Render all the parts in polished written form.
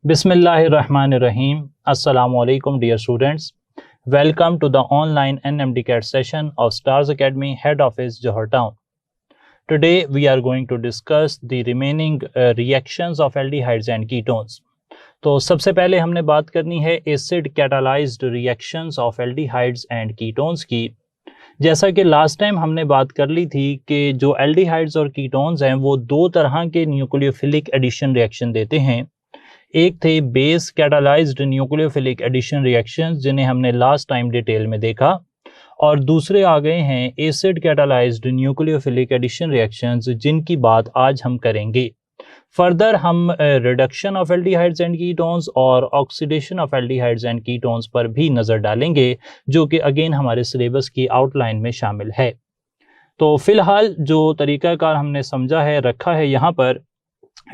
Bismillahirrahmanirrahim. Assalamualaikum dear students. Welcome to the online NMDCAT session of Stars Academy Head Office Johor Town. Today we are going to discuss the remaining reactions of aldehydes and ketones. तो सबसे पहले हमने बात करनी है acid catalysed reactions of aldehydes and ketones की। जैसा कि लास्ट टाइम हमने बात कर ली थी कि जो एल्डिहाइड्स और कीटोन्स हैं वो दो तरह के न्यूक्लियोफिलिक एडिशन रिएक्शन देते हैं। एक थे base catalysed nucleophilic addition reactions जिन्हें हमने लास्ट टाइम डिटेल में देखा, और दूसरे आ गए हैं acid catalysed nucleophilic addition reactions जिनकी बात आज हम करेंगे। फर्दर हम reduction of aldehydes and ketones और oxidation of aldehydes and ketones पर भी नज़र डालेंगे, जो कि अगेन हमारे सिलेबस की आउटलाइन में शामिल है। तो फिलहाल जो तरीक़ाकार हमने समझा है रखा है यहाँ पर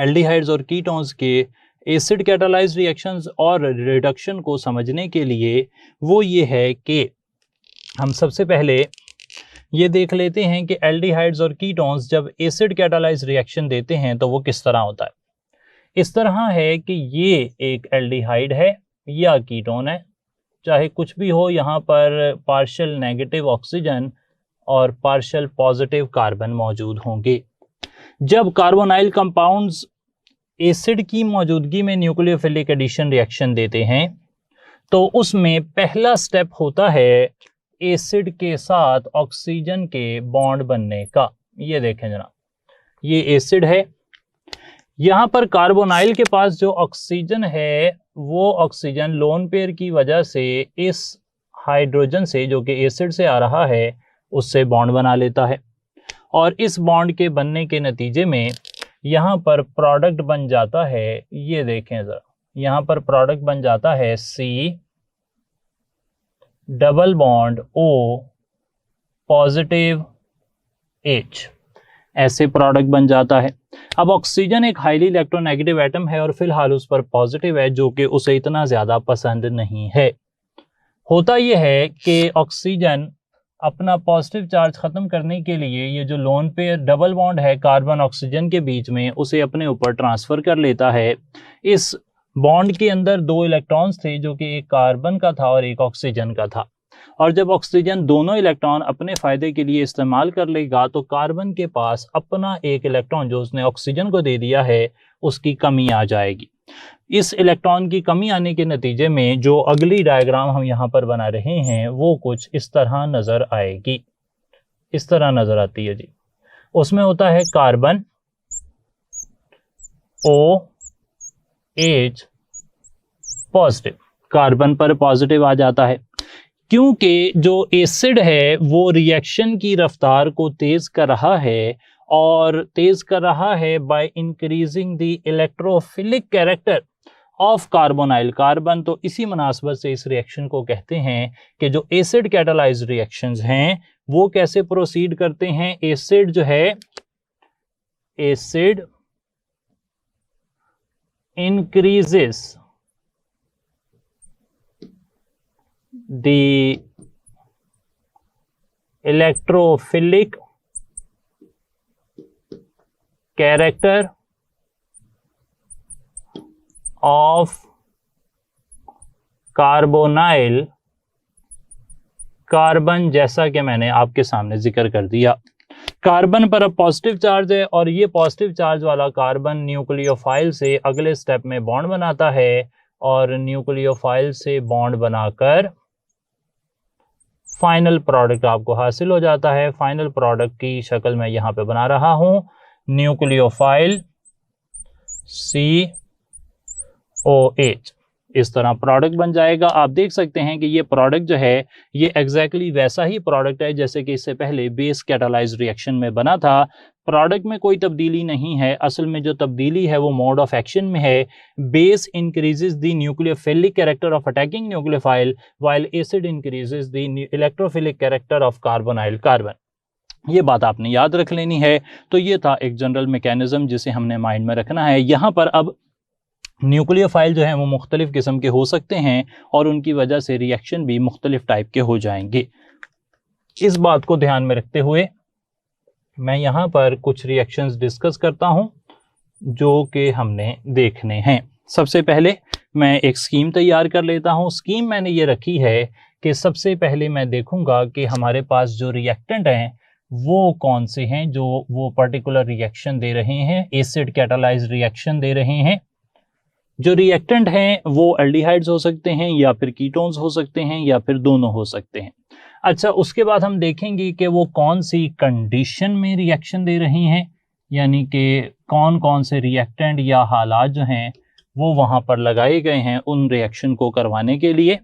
एल्डिहाइड्स और कीटोन्स के एसिड कैटालाइज्ड रिएक्शंस और रिडक्शन को समझने के लिए, वो ये है कि हम सबसे पहले ये देख लेते हैं कि एल्डिहाइड्स और कीटोन्स जब एसिड कैटालाइज्ड रिएक्शन देते हैं तो वो किस तरह होता है। इस तरह है कि ये एक एल्डिहाइड है या कीटोन है, चाहे कुछ भी हो, यहाँ पर पार्शियल नेगेटिव ऑक्सीजन और पार्शियल पॉजिटिव कार्बन मौजूद होंगे। जब कार्बोनाइल कंपाउंड्स एसिड की मौजूदगी में न्यूक्लियोफिलिक एडिशन रिएक्शन देते हैं तो उसमें पहला स्टेप होता है एसिड के साथ ऑक्सीजन के बॉन्ड बनने का। ये देखें जनाब, ये एसिड है, यहाँ पर कार्बोनाइल के पास जो ऑक्सीजन है वो ऑक्सीजन लोन पेयर की वजह से इस हाइड्रोजन से जो कि एसिड से आ रहा है उससे बॉन्ड बना लेता है, और इस बॉन्ड के बनने के नतीजे में यहाँ पर प्रोडक्ट बन जाता है, ये देखें ज़रा, यहाँ पर प्रोडक्ट बन जाता है C double bond O positive H, ऐसे प्रोडक्ट बन जाता है। अब ऑक्सीजन एक हाईली इलेक्ट्रोनेगेटिव एटम है और फिलहाल उस पर पॉजिटिव है जो कि उसे इतना ज़्यादा पसंद नहीं है। होता यह है कि ऑक्सीजन अपना पॉजिटिव चार्ज ख़त्म करने के लिए ये जो लोन पेयर डबल बॉन्ड है कार्बन ऑक्सीजन के बीच में उसे अपने ऊपर ट्रांसफ़र कर लेता है। इस बॉन्ड के अंदर दो इलेक्ट्रॉन्स थे जो कि एक कार्बन का था और एक ऑक्सीजन का था, और जब ऑक्सीजन दोनों इलेक्ट्रॉन अपने फ़ायदे के लिए इस्तेमाल कर लेगा तो कार्बन के पास अपना एक इलेक्ट्रॉन जो उसने ऑक्सीजन को दे दिया है उसकी कमी आ जाएगी। इस इलेक्ट्रॉन की कमी आने के नतीजे में जो अगली डायग्राम हम यहाँ पर बना रहे हैं वो कुछ इस तरह नज़र आएगी, इस तरह नज़र आती है जी। उसमें होता है कार्बन OH पॉजिटिव, कार्बन पर पॉजिटिव आ जाता है क्योंकि जो एसिड है वो रिएक्शन की रफ्तार को तेज़ कर रहा है, और तेज़ कर रहा है by increasing the electrophilic character of carbonyl carbon. तो इसी मुनासबत से इस रिएक्शन को कहते हैं कि जो एसिड कैटालाइज्ड रिएक्शंस हैं वो कैसे प्रोसीड करते हैं। एसिड जो है, acid increases the electrophilic character of carbonyl carbon, जैसा कि मैंने आपके सामने जिक्र कर दिया। कार्बन पर अब पॉजिटिव चार्ज है और ये पॉजिटिव चार्ज वाला कार्बन न्यूक्लियोफाइल से अगले स्टेप में बॉन्ड बनाता है, और न्यूक्लियोफाइल से बॉन्ड बनाकर फाइनल प्रोडक्ट आपको हासिल हो जाता है। फाइनल प्रोडक्ट की शक्ल मैं यहाँ पे बना रहा हूँ, न्यूक्लियोफाइल COH, इस तरह प्रोडक्ट बन जाएगा। आप देख सकते हैं कि ये प्रोडक्ट जो है ये एग्जैक्टली वैसा ही प्रोडक्ट है जैसे कि इससे पहले बेस कैटालाइज्ड रिएक्शन में बना था। प्रोडक्ट में कोई तब्दीली नहीं है, असल में जो तब्दीली है वो मोड ऑफ एक्शन में है। Base increases the nucleophilic character of attacking nucleophile while acid increases the electrophilic character of carbonyl carbon. ये बात आपने याद रख लेनी है। तो ये था एक जनरल मैकेनिज्म जिसे हमने माइंड में रखना है। यहाँ पर अब न्यूक्लियोफाइल जो है वो मुख्तलिफ़ किस्म के हो सकते हैं और उनकी वजह से रिएक्शन भी मुख्तलिफ टाइप के हो जाएंगे। इस बात को ध्यान में रखते हुए मैं यहाँ पर कुछ रिएक्शंस डिस्कस करता हूँ जो कि हमने देखने हैं। सबसे पहले मैं एक स्कीम तैयार कर लेता हूँ। स्कीम मैंने ये रखी है कि सबसे पहले मैं देखूंगा कि हमारे पास जो रिएक्टेंट हैं वो कौन से हैं जो वो पर्टिकुलर रिएक्शन दे रहे हैं, एसिड कैटालाइज्ड रिएक्शन दे रहे हैं। जो रिएक्टेंट हैं वो एल्डिहाइड्स हो सकते हैं या फिर कीटोन्स हो सकते हैं या फिर दोनों हो सकते हैं। अच्छा, उसके बाद हम देखेंगे कि वो कौन सी कंडीशन में रिएक्शन दे रही हैं, यानी कि कौन कौन से रिएक्टेंट या हालात जो हैं वो वहाँ पर लगाए गए हैं उन रिएक्शन को करवाने के लिए।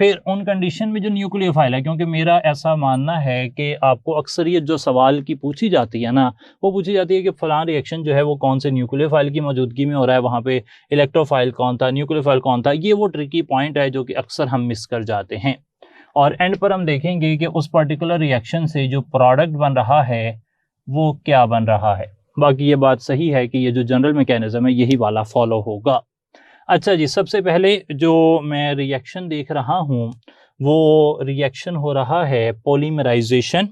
फिर उन कंडीशन में जो न्यूक्लियोफाइल है, क्योंकि मेरा ऐसा मानना है कि आपको अक्सरियत जो सवाल की पूछी जाती है ना, वो पूछी जाती है कि फलां रिएक्शन जो है वो कौन से न्यूक्लियोफाइल की मौजूदगी में हो रहा है, वहाँ पे इलेक्ट्रोफाइल कौन था, न्यूक्लियोफाइल कौन था। ये वो ट्रिकी पॉइंट है जो कि अक्सर हम मिस कर जाते हैं। और एंड पर हम देखेंगे कि उस पर्टिकुलर रिएक्शन से जो प्रोडक्ट बन रहा है वो क्या बन रहा है। बाकी ये बात सही है कि ये जो जनरल मैकेनिज्म है यही वाला फॉलो होगा। अच्छा जी, सबसे पहले जो मैं रिएक्शन देख रहा हूँ वो रिएक्शन हो रहा है पॉलीमराइजेशन।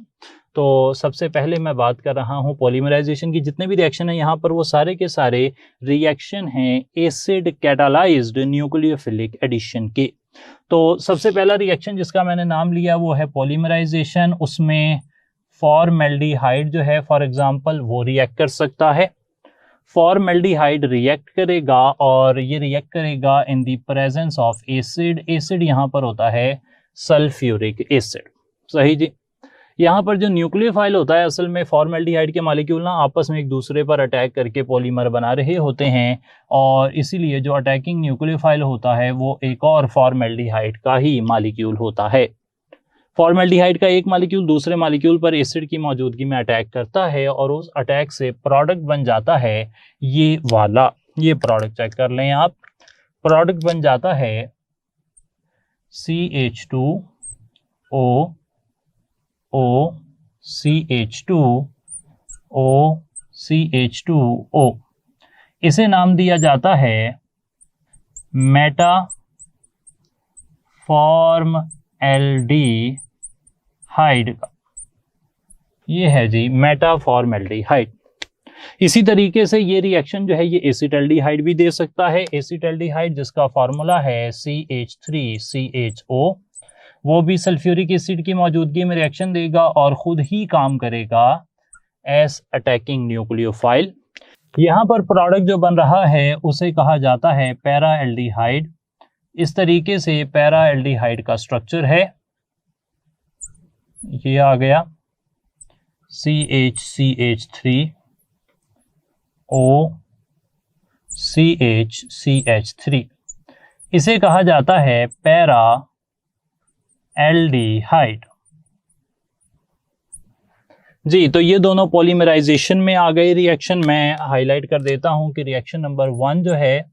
तो सबसे पहले मैं बात कर रहा हूँ पॉलीमराइजेशन की। जितने भी रिएक्शन हैं यहाँ पर वो सारे के सारे रिएक्शन हैं एसिड कैटालाइज्ड न्यूक्लियोफिलिक एडिशन के। तो सबसे पहला रिएक्शन जिसका मैंने नाम लिया वो है पॉलीमराइजेशन। उसमें फॉर्मेल्डिहाइड जो है फॉर एग्जांपल वो रिएक्ट कर सकता है। फॉर्मेल्डिहाइड रिएक्ट करेगा और ये रिएक्ट करेगा इन the presence of acid. Acid यहाँ पर होता है सल्फ्यूरिक एसिड। सही जी। यहाँ पर जो न्यूक्लियोफाइल होता है असल में फॉर्मेल्डिहाइड के मॉलिक्यूल ना आपस में एक दूसरे पर अटैक करके पॉलीमर बना रहे होते हैं, और इसीलिए जो अटैकिंग न्यूक्लियोफाइल होता है वो एक और फॉर्मेल्डिहाइड का ही मॉलिक्यूल होता है। फॉर्मेल्डिहाइड का एक मॉलिक्यूल दूसरे मॉलिक्यूल पर एसिड की मौजूदगी में अटैक करता है और उस अटैक से प्रोडक्ट बन जाता है ये वाला। ये प्रोडक्ट चेक कर लें आप। प्रोडक्ट बन जाता है CH2O CH2O। इसे नाम दिया जाता है मेटाफॉर्मल्डिहाइड का। ये है जी मेटाफॉर्मल्डिहाइड। इसी तरीके से ये रिएक्शन जो है ये एसिटल्डिहाइड भी दे सकता है। एसिटल्डिहाइड जिसका फार्मूला है CH3CHO, वो भी सल्फ्यूरिक एसिड की मौजूदगी में रिएक्शन देगा और खुद ही काम करेगा एस अटैकिंग न्यूक्लियोफाइल। यहाँ पर प्रोडक्ट जो बन रहा है उसे कहा जाता है पैराएल्डिहाइड। इस तरीके से पैराएल्डिहाइड का स्ट्रक्चर है, ये आ गया CH3 इसे कहा जाता है पैरा एल्डिहाइड। जी, तो ये दोनों पॉलीमराइजेशन में आ गए रिएक्शन। मैं हाईलाइट कर देता हूं कि रिएक्शन नंबर 1 जो है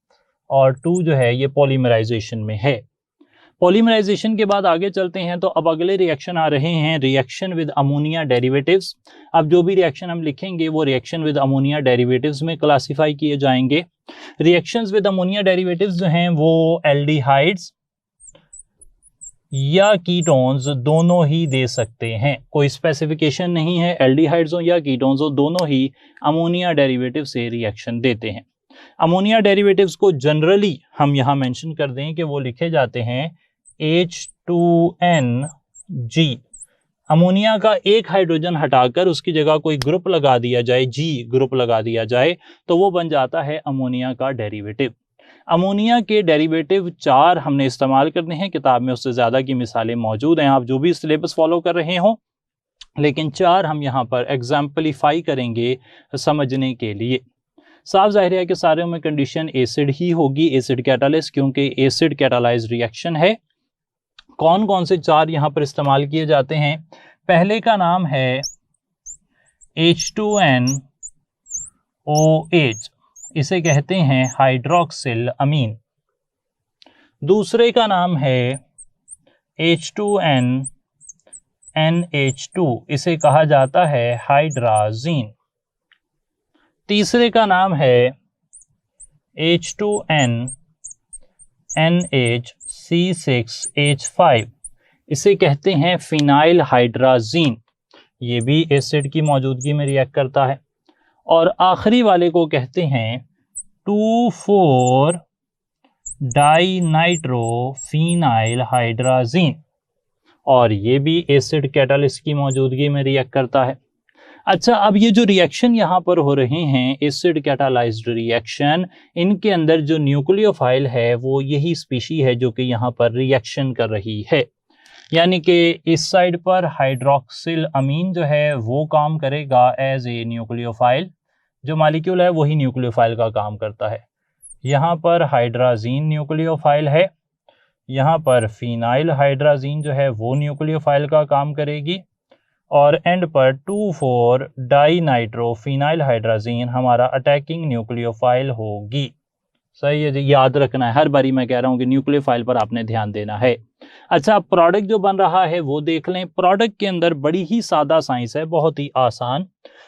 और 2 जो है ये पॉलीमराइजेशन में है। पॉलीमराइजेशन के बाद आगे चलते हैं तो अब अगले रिएक्शन आ रहे हैं रिएक्शन विद अमोनिया डेरिवेटिव्स। अब जो भी रिएक्शन हम लिखेंगे वो रिएक्शन विद अमोनिया डेरिवेटिव्स में क्लासिफाई किए जाएंगे। रिएक्शंस विद अमोनिया डेरिवेटिव्स जो हैं वो एल्डिहाइड्स या कीटोन्स दोनों ही दे सकते हैं, कोई स्पेसिफिकेशन नहीं है। एल्डिहाइड्स हो या कीटोन्स हो दोनों ही अमोनिया डेरिवेटिव से रिएक्शन देते हैं। अमोनिया डेरिवेटिव्स को जनरली हम यहाँ मेंशन कर दें कि वो लिखे जाते हैं H2NG। अमोनिया का एक हाइड्रोजन हटाकर उसकी जगह कोई ग्रुप लगा दिया जाए, G ग्रुप लगा दिया जाए, तो वो बन जाता है अमोनिया का डेरिवेटिव। अमोनिया के डेरिवेटिव 4 हमने इस्तेमाल करने हैं, किताब में उससे ज़्यादा की मिसालें मौजूद हैं, आप जो भी सिलेबस फॉलो कर रहे हो, लेकिन 4 हम यहाँ पर एग्जाम्पलीफाई करेंगे समझने के लिए। साफ जाहिर है कि सारे में कंडीशन एसिड ही होगी, एसिड कैटालिस्ट, क्योंकि एसिड कैटालाइज्ड रिएक्शन है। कौन कौन से 4 यहाँ पर इस्तेमाल किए जाते हैं? पहले का नाम है H2NOH, इसे कहते हैं हाइड्रोक्सिल अमीन। दूसरे का नाम है H2NNH2, इसे कहा जाता है हाइड्राजीन। तीसरे का नाम है H2NNHC6H5, इसे कहते हैं फिनाइल हाइड्राजीन, ये भी एसिड की मौजूदगी में रिएक्ट करता है। और आखिरी वाले को कहते हैं 2,4 डाईनाइट्रोफिनाइल हाइड्राजीन, और ये भी एसिड कैटालिस्ट की मौजूदगी में रिएक्ट करता है। अच्छा, अब ये जो रिएक्शन यहाँ पर हो रहे हैं एसिड कैटालाइज्ड रिएक्शन, इनके अंदर जो न्यूक्लियोफाइल है वो यही स्पीशी है जो कि यहाँ पर रिएक्शन कर रही है। यानी कि इस साइड पर हाइड्रोक्सिल अमीन जो है वो काम करेगा एज ए न्यूक्लियोफाइल, जो मॉलिक्यूल है वही न्यूक्लियोफाइल का काम करता है। यहाँ पर हाइड्राजीन न्यूक्लियोफाइल है, यहाँ पर फिनाइल हाइड्राजीन जो है वो न्यूक्लियोफाइल का काम करेगी, और एंड पर 2,4 डाईनाइट्रोफिनाइल हाइड्राजीन हमारा अटैकिंग न्यूक्लियोफाइल होगी। सही है जी, याद रखना है, हर बारी मैं कह रहा हूँ कि न्यूक्लियोफाइल पर आपने ध्यान देना है। अच्छा, प्रोडक्ट जो बन रहा है वो देख लें। प्रोडक्ट के अंदर बड़ी ही सादा साइंस है, बहुत ही आसान।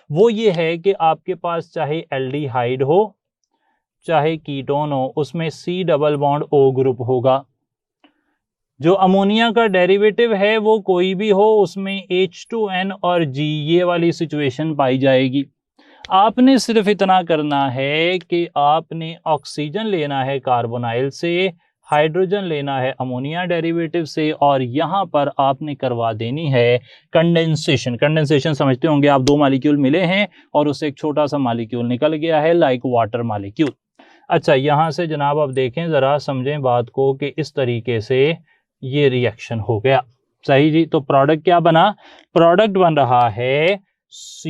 वो ये है कि आपके पास चाहे एल्डिहाइड हो चाहे कीटोन हो, उसमें C double bond O group होगा। जो अमोनिया का डेरिवेटिव है वो कोई भी हो, उसमें H2N और G ये वाली सिचुएशन पाई जाएगी। आपने सिर्फ इतना करना है कि आपने ऑक्सीजन लेना है कार्बोनाइल से, हाइड्रोजन लेना है अमोनिया डेरिवेटिव से, और यहाँ पर आपने करवा देनी है कंडेंसेशन। कंडेंसेशन समझते होंगे आप, दो मॉलिक्यूल मिले हैं और उससे एक छोटा सा मॉलिक्यूल निकल गया है, लाइक वाटर मॉलिक्यूल। अच्छा, यहाँ से जनाब आप देखें, ज़रा समझें बात को कि इस तरीके से ये रिएक्शन हो गया। सही जी, तो प्रोडक्ट क्या बना? प्रोडक्ट बन रहा है C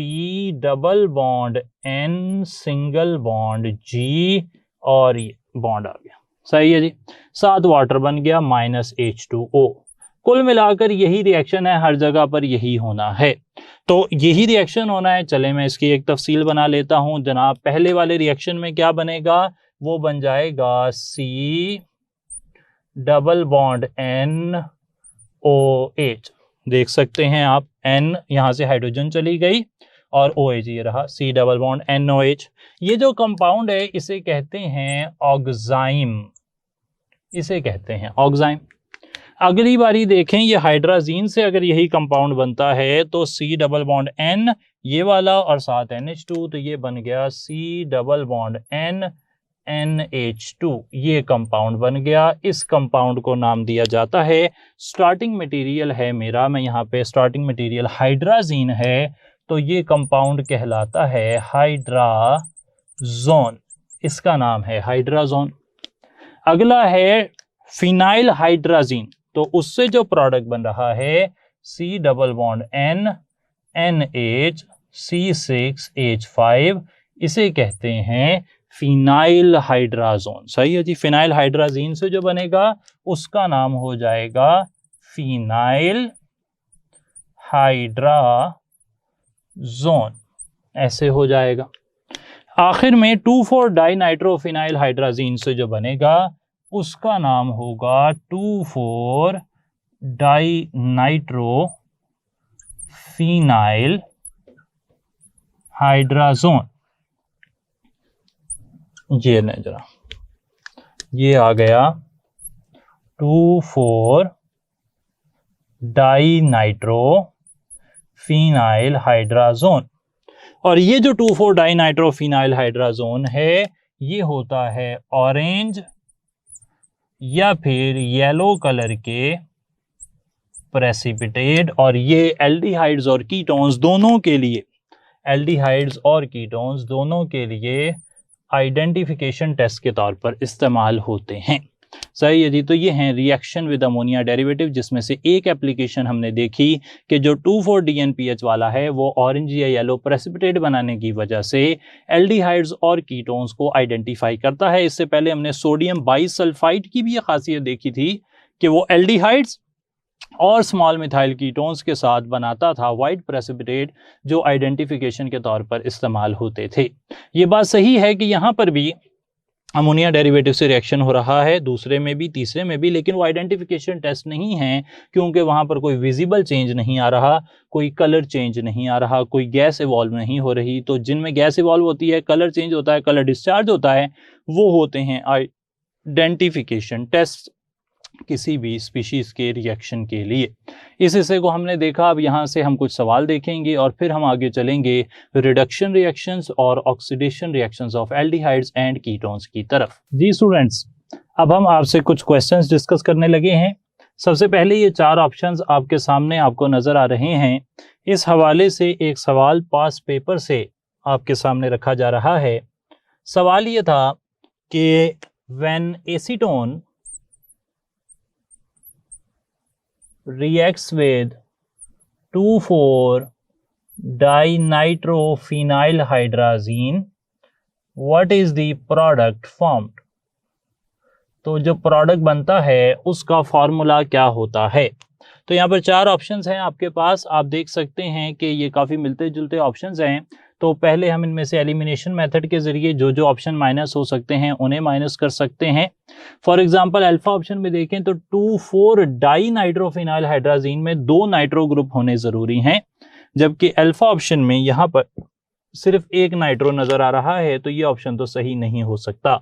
double bond N single bond G, और ये बॉन्ड आ गया। सही है जी, साथ वाटर बन गया -H2O। कुल मिलाकर यही रिएक्शन है, हर जगह पर यही होना है, तो यही रिएक्शन होना है। चले मैं इसकी एक तफसील बना लेता हूं जनाब। पहले वाले रिएक्शन में क्या बनेगा? वो बन जाएगा C डबल बॉन्ड NOH। देख सकते हैं आप, N यहाँ से हाइड्रोजन चली गई और OH ये रहा, C डबल बॉन्ड NOH। ये जो कंपाउंड है इसे कहते हैं ऑक्साइम, इसे कहते हैं ऑक्साइम। अगली बारी देखें, ये हाइड्राजीन से अगर यही कंपाउंड बनता है तो C डबल बॉन्ड N ये वाला और साथ NH2, तो ये बन गया C double bond N NH2, ये कंपाउंड बन गया। इस कंपाउंड को नाम दिया जाता है, स्टार्टिंग मटेरियल है मेरा, मैं यहाँ पे स्टार्टिंग मटेरियल हाइड्राजीन है, तो ये कंपाउंड कहलाता है हाइड्राजोन, इसका नाम है हाइड्राजोन। अगला है फिनाइल हाइड्राजीन, तो उससे जो प्रोडक्ट बन रहा है C double bond N NH C6H5, इसे कहते हैं फिनाइल हाइड्राजोन। सही है जी, फिनाइल हाइड्राजीन से जो बनेगा उसका नाम हो जाएगा फिनाइल हाइड्राजोन, ऐसे हो जाएगा। आखिर में 2,4 डाईनाइट्रोफिनाइल हाइड्राजीन से जो बनेगा उसका नाम होगा 2,4 डाईनाइट्रोफिनाइल हाइड्राजोन। ये नहीं, जरा ये आ गया 2,4 डाईनाइट्रोफिनाइल हाइड्राजोन। और ये जो 2,4 डाईनाइट्रोफिनाइल हाइड्राजोन है ये होता है ऑरेंज या फिर येलो कलर के प्रेसिपिटेट, और ये एल्डिहाइड्स और कीटोन्स दोनों के लिए, एल्डिहाइड्स और कीटोन्स दोनों के लिए आइडेंटिफिकेशन टेस्ट के तौर पर इस्तेमाल होते हैं। सही है जी, तो ये हैं रिएक्शन विद अमोनिया डेरिवेटिव, जिसमें से एक एप्लीकेशन हमने देखी कि जो 2,4 DNPH वाला है वो ऑरेंज या येलो प्रेसिपिटेट बनाने की वजह से एल्डिहाइड्स और कीटोन्स को आइडेंटिफाई करता है। इससे पहले हमने सोडियम बाइसल्फाइड की भी ये खासियत देखी थी कि वो एल्डिहाइड्स और स्मॉल मिथाइल कीटोन्स के साथ बनाता था वाइट प्रेसिपिटेट, जो आइडेंटिफिकेशन के तौर पर इस्तेमाल होते थे। ये बात सही है कि यहाँ पर भी अमोनिया डेरिवेटिव से रिएक्शन हो रहा है, दूसरे में भी तीसरे में भी, लेकिन वो आइडेंटिफिकेशन टेस्ट नहीं है क्योंकि वहाँ पर कोई विजिबल चेंज नहीं आ रहा, कोई कलर चेंज नहीं आ रहा, कोई गैस इवॉल्व नहीं हो रही। तो जिनमें गैस इवॉल्व होती है, कलर चेंज होता है, कलर डिस्चार्ज होता है, वो होते हैं आइडेंटिफिकेशन टेस्ट किसी भी स्पीशीज के रिएक्शन के लिए। इस हिस्से को हमने देखा। अब यहाँ से हम कुछ सवाल देखेंगे और फिर हम आगे चलेंगे रिडक्शन रिएक्शंस और oxidation reactions of aldehydes and ketones की तरफ। जी स्टूडेंट्स, अब हम आपसे कुछ क्वेश्चंस डिस्कस करने लगे हैं। सबसे पहले ये 4 ऑप्शंस आपके सामने आपको नजर आ रहे हैं। इस हवाले से एक सवाल पास पेपर से आपके सामने रखा जा रहा है। सवाल ये था कि when acetone reacts with 2,4-dinitrophenylhydrazine, what is the product formed? तो जो प्रोडक्ट बनता है उसका फॉर्मूला क्या होता है। तो यहाँ पर 4 ऑप्शंस हैं आपके पास, आप देख सकते हैं कि ये काफ़ी मिलते जुलते ऑप्शंस हैं। तो पहले हम इनमें से एलिमिनेशन मेथड के जरिए जो जो ऑप्शन माइनस हो सकते हैं उन्हें माइनस कर सकते हैं। फॉर एग्जांपल अल्फा ऑप्शन में देखें तो 2,4-डाइनाइट्रोफिनाइल में 2 नाइट्रो ग्रुप होने ज़रूरी हैं, जबकि अल्फा ऑप्शन में यहाँ पर सिर्फ 1 नाइट्रो नज़र आ रहा है, तो ये ऑप्शन तो सही नहीं हो सकता।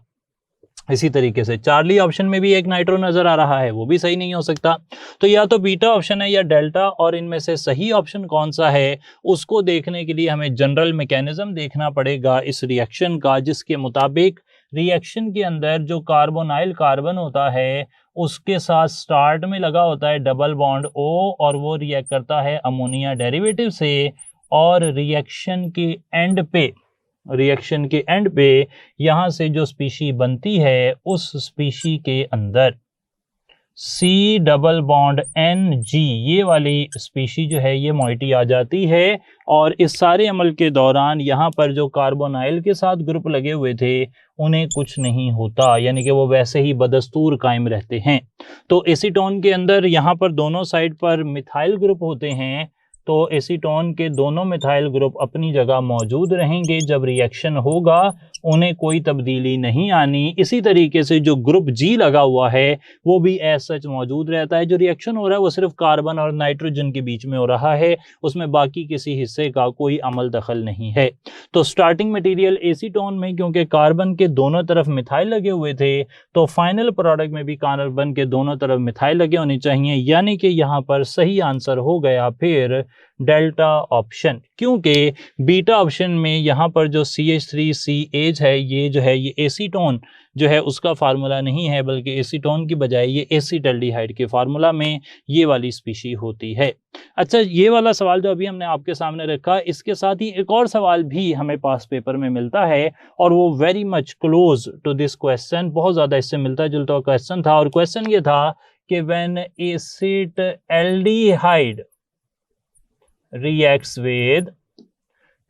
इसी तरीके से चार्ली ऑप्शन में भी 1 नाइट्रो नजर आ रहा है, वो भी सही नहीं हो सकता। तो या तो बीटा ऑप्शन है या डेल्टा, और इनमें से सही ऑप्शन कौन सा है उसको देखने के लिए हमें जनरल मैकेनिज्म देखना पड़ेगा इस रिएक्शन का, जिसके मुताबिक रिएक्शन के अंदर जो कार्बोनाइल कार्बन होता है उसके साथ स्टार्ट में लगा होता है डबल बॉन्ड O, और वो रिएक्ट करता है अमोनिया डेरिवेटिव से, और रिएक्शन के एंड पे यहां से जो स्पीशी बनती है उस स्पीशी के अंदर C डबल बॉन्ड NG ये वाली स्पीशी जो है ये मोइटी आ जाती है, और इस सारे अमल के दौरान यहाँ पर जो कार्बोनाइल के साथ ग्रुप लगे हुए थे उन्हें कुछ नहीं होता, यानी कि वो वैसे ही बदस्तूर कायम रहते हैं। तो एसीटोन के अंदर यहाँ पर दोनों साइड पर मिथाइल ग्रुप होते हैं, तो एसीटोन के दोनों मिथाइल ग्रुप अपनी जगह मौजूद रहेंगे। जब रिएक्शन होगा उन्हें कोई तब्दीली नहीं आनी। इसी तरीके से जो ग्रुप G लगा हुआ है वो भी एज सच मौजूद रहता है। जो रिएक्शन हो रहा है वो सिर्फ कार्बन और नाइट्रोजन के बीच में हो रहा है, उसमें बाकी किसी हिस्से का कोई अमल दखल नहीं है। तो स्टार्टिंग मटेरियल एसीटोन में क्योंकि कार्बन के दोनों तरफ मिथाइल लगे हुए थे, तो फाइनल प्रोडक्ट में भी कार्बन के दोनों तरफ मिथाइल लगे होने चाहिए, यानी कि यहाँ पर सही आंसर हो गया फिर डेल्टा ऑप्शन। क्योंकि बीटा ऑप्शन में यहाँ पर जो CH3CH है ये जो है ये एसीटोन जो है उसका फार्मूला नहीं है, बल्कि एसीटोन की बजाय ये एसीटल्डिहाइड के फार्मूला में ये वाली स्पीशी होती है। अच्छा, ये वाला सवाल जो अभी हमने आपके सामने रखा, इसके साथ ही एक और सवाल भी हमें पास पेपर में मिलता है, और वो very much close to this question, बहुत ज़्यादा इससे मिलता जुलता क्वेश्चन था। और क्वेश्चन ये था कि when acetaldehyde reacts with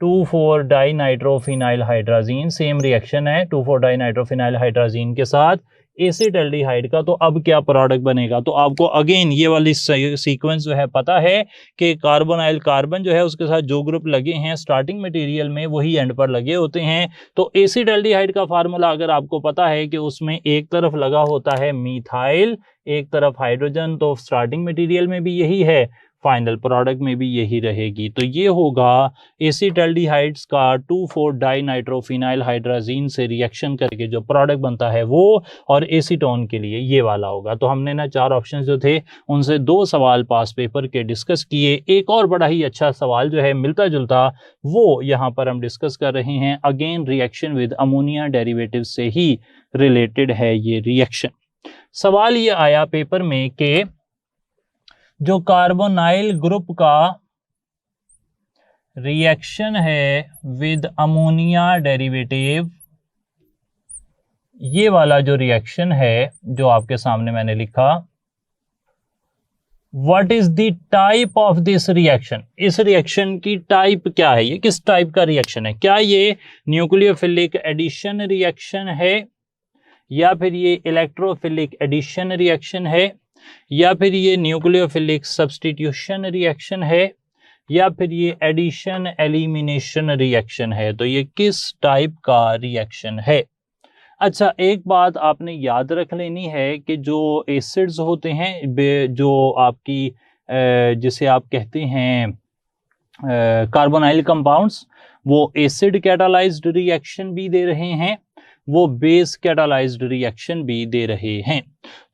2,4-dinitrophenylhydrazine, same reaction है 2,4-dinitrophenylhydrazine के साथ एसिटल्डिहाइड का, तो अब क्या प्रोडक्ट बनेगा। तो आपको अगेन ये वाली सीक्वेंस जो है पता है कि कार्बोनाइल कार्बन जो है उसके साथ जो ग्रुप लगे हैं स्टार्टिंग मटेरियल में वही एंड पर लगे होते हैं। तो एसिटल्डिहाइड का फार्मूला अगर आपको पता है कि उसमें एक तरफ लगा होता है मीथाइल, एक तरफ हाइड्रोजन, तो स्टार्टिंग मटेरियल में भी यही है, फाइनल प्रोडक्ट में भी यही रहेगी। तो ये होगा एसिटल्डिहाइड्स का 2,4-डाइनाइट्रोफिनाइलहाइड्राजीन से रिएक्शन करके जो प्रोडक्ट बनता है वो, और एसीटोन के लिए ये वाला होगा। तो हमने ना 4 ऑप्शन जो थे उनसे 2 सवाल पास पेपर के डिस्कस किए। एक और बड़ा ही अच्छा सवाल जो है मिलता जुलता वो यहाँ पर हम डिस्कस कर रहे हैं। Again reaction with ammonia derivative से ही रिलेटेड है ये रिएक्शन। सवाल ये आया पेपर में कि जो कार्बोनाइल ग्रुप का रिएक्शन है विद अमोनिया डेरिवेटिव, ये वाला जो रिएक्शन है जो आपके सामने मैंने लिखा, what is the type of this reaction, इस रिएक्शन की टाइप क्या है, ये किस टाइप का रिएक्शन है। क्या ये न्यूक्लियोफिलिक एडिशन रिएक्शन है, या फिर ये इलेक्ट्रोफिलिक एडिशन रिएक्शन है, या फिर ये न्यूक्लियोफिलिक सब्स्टिट्यूशन रिएक्शन है, या फिर ये एडिशन एलिमिनेशन रिएक्शन है। तो ये किस टाइप का रिएक्शन है। अच्छा, एक बात आपने याद रख लेनी है कि जो एसिड्स होते हैं, जो आपकी जिसे आप कहते हैं कार्बोनाइल कंपाउंड्स, वो एसिड कैटालाइज्ड रिएक्शन भी दे रहे हैं, वो बेस कैटालाइज्ड रिएक्शन भी दे रहे हैं।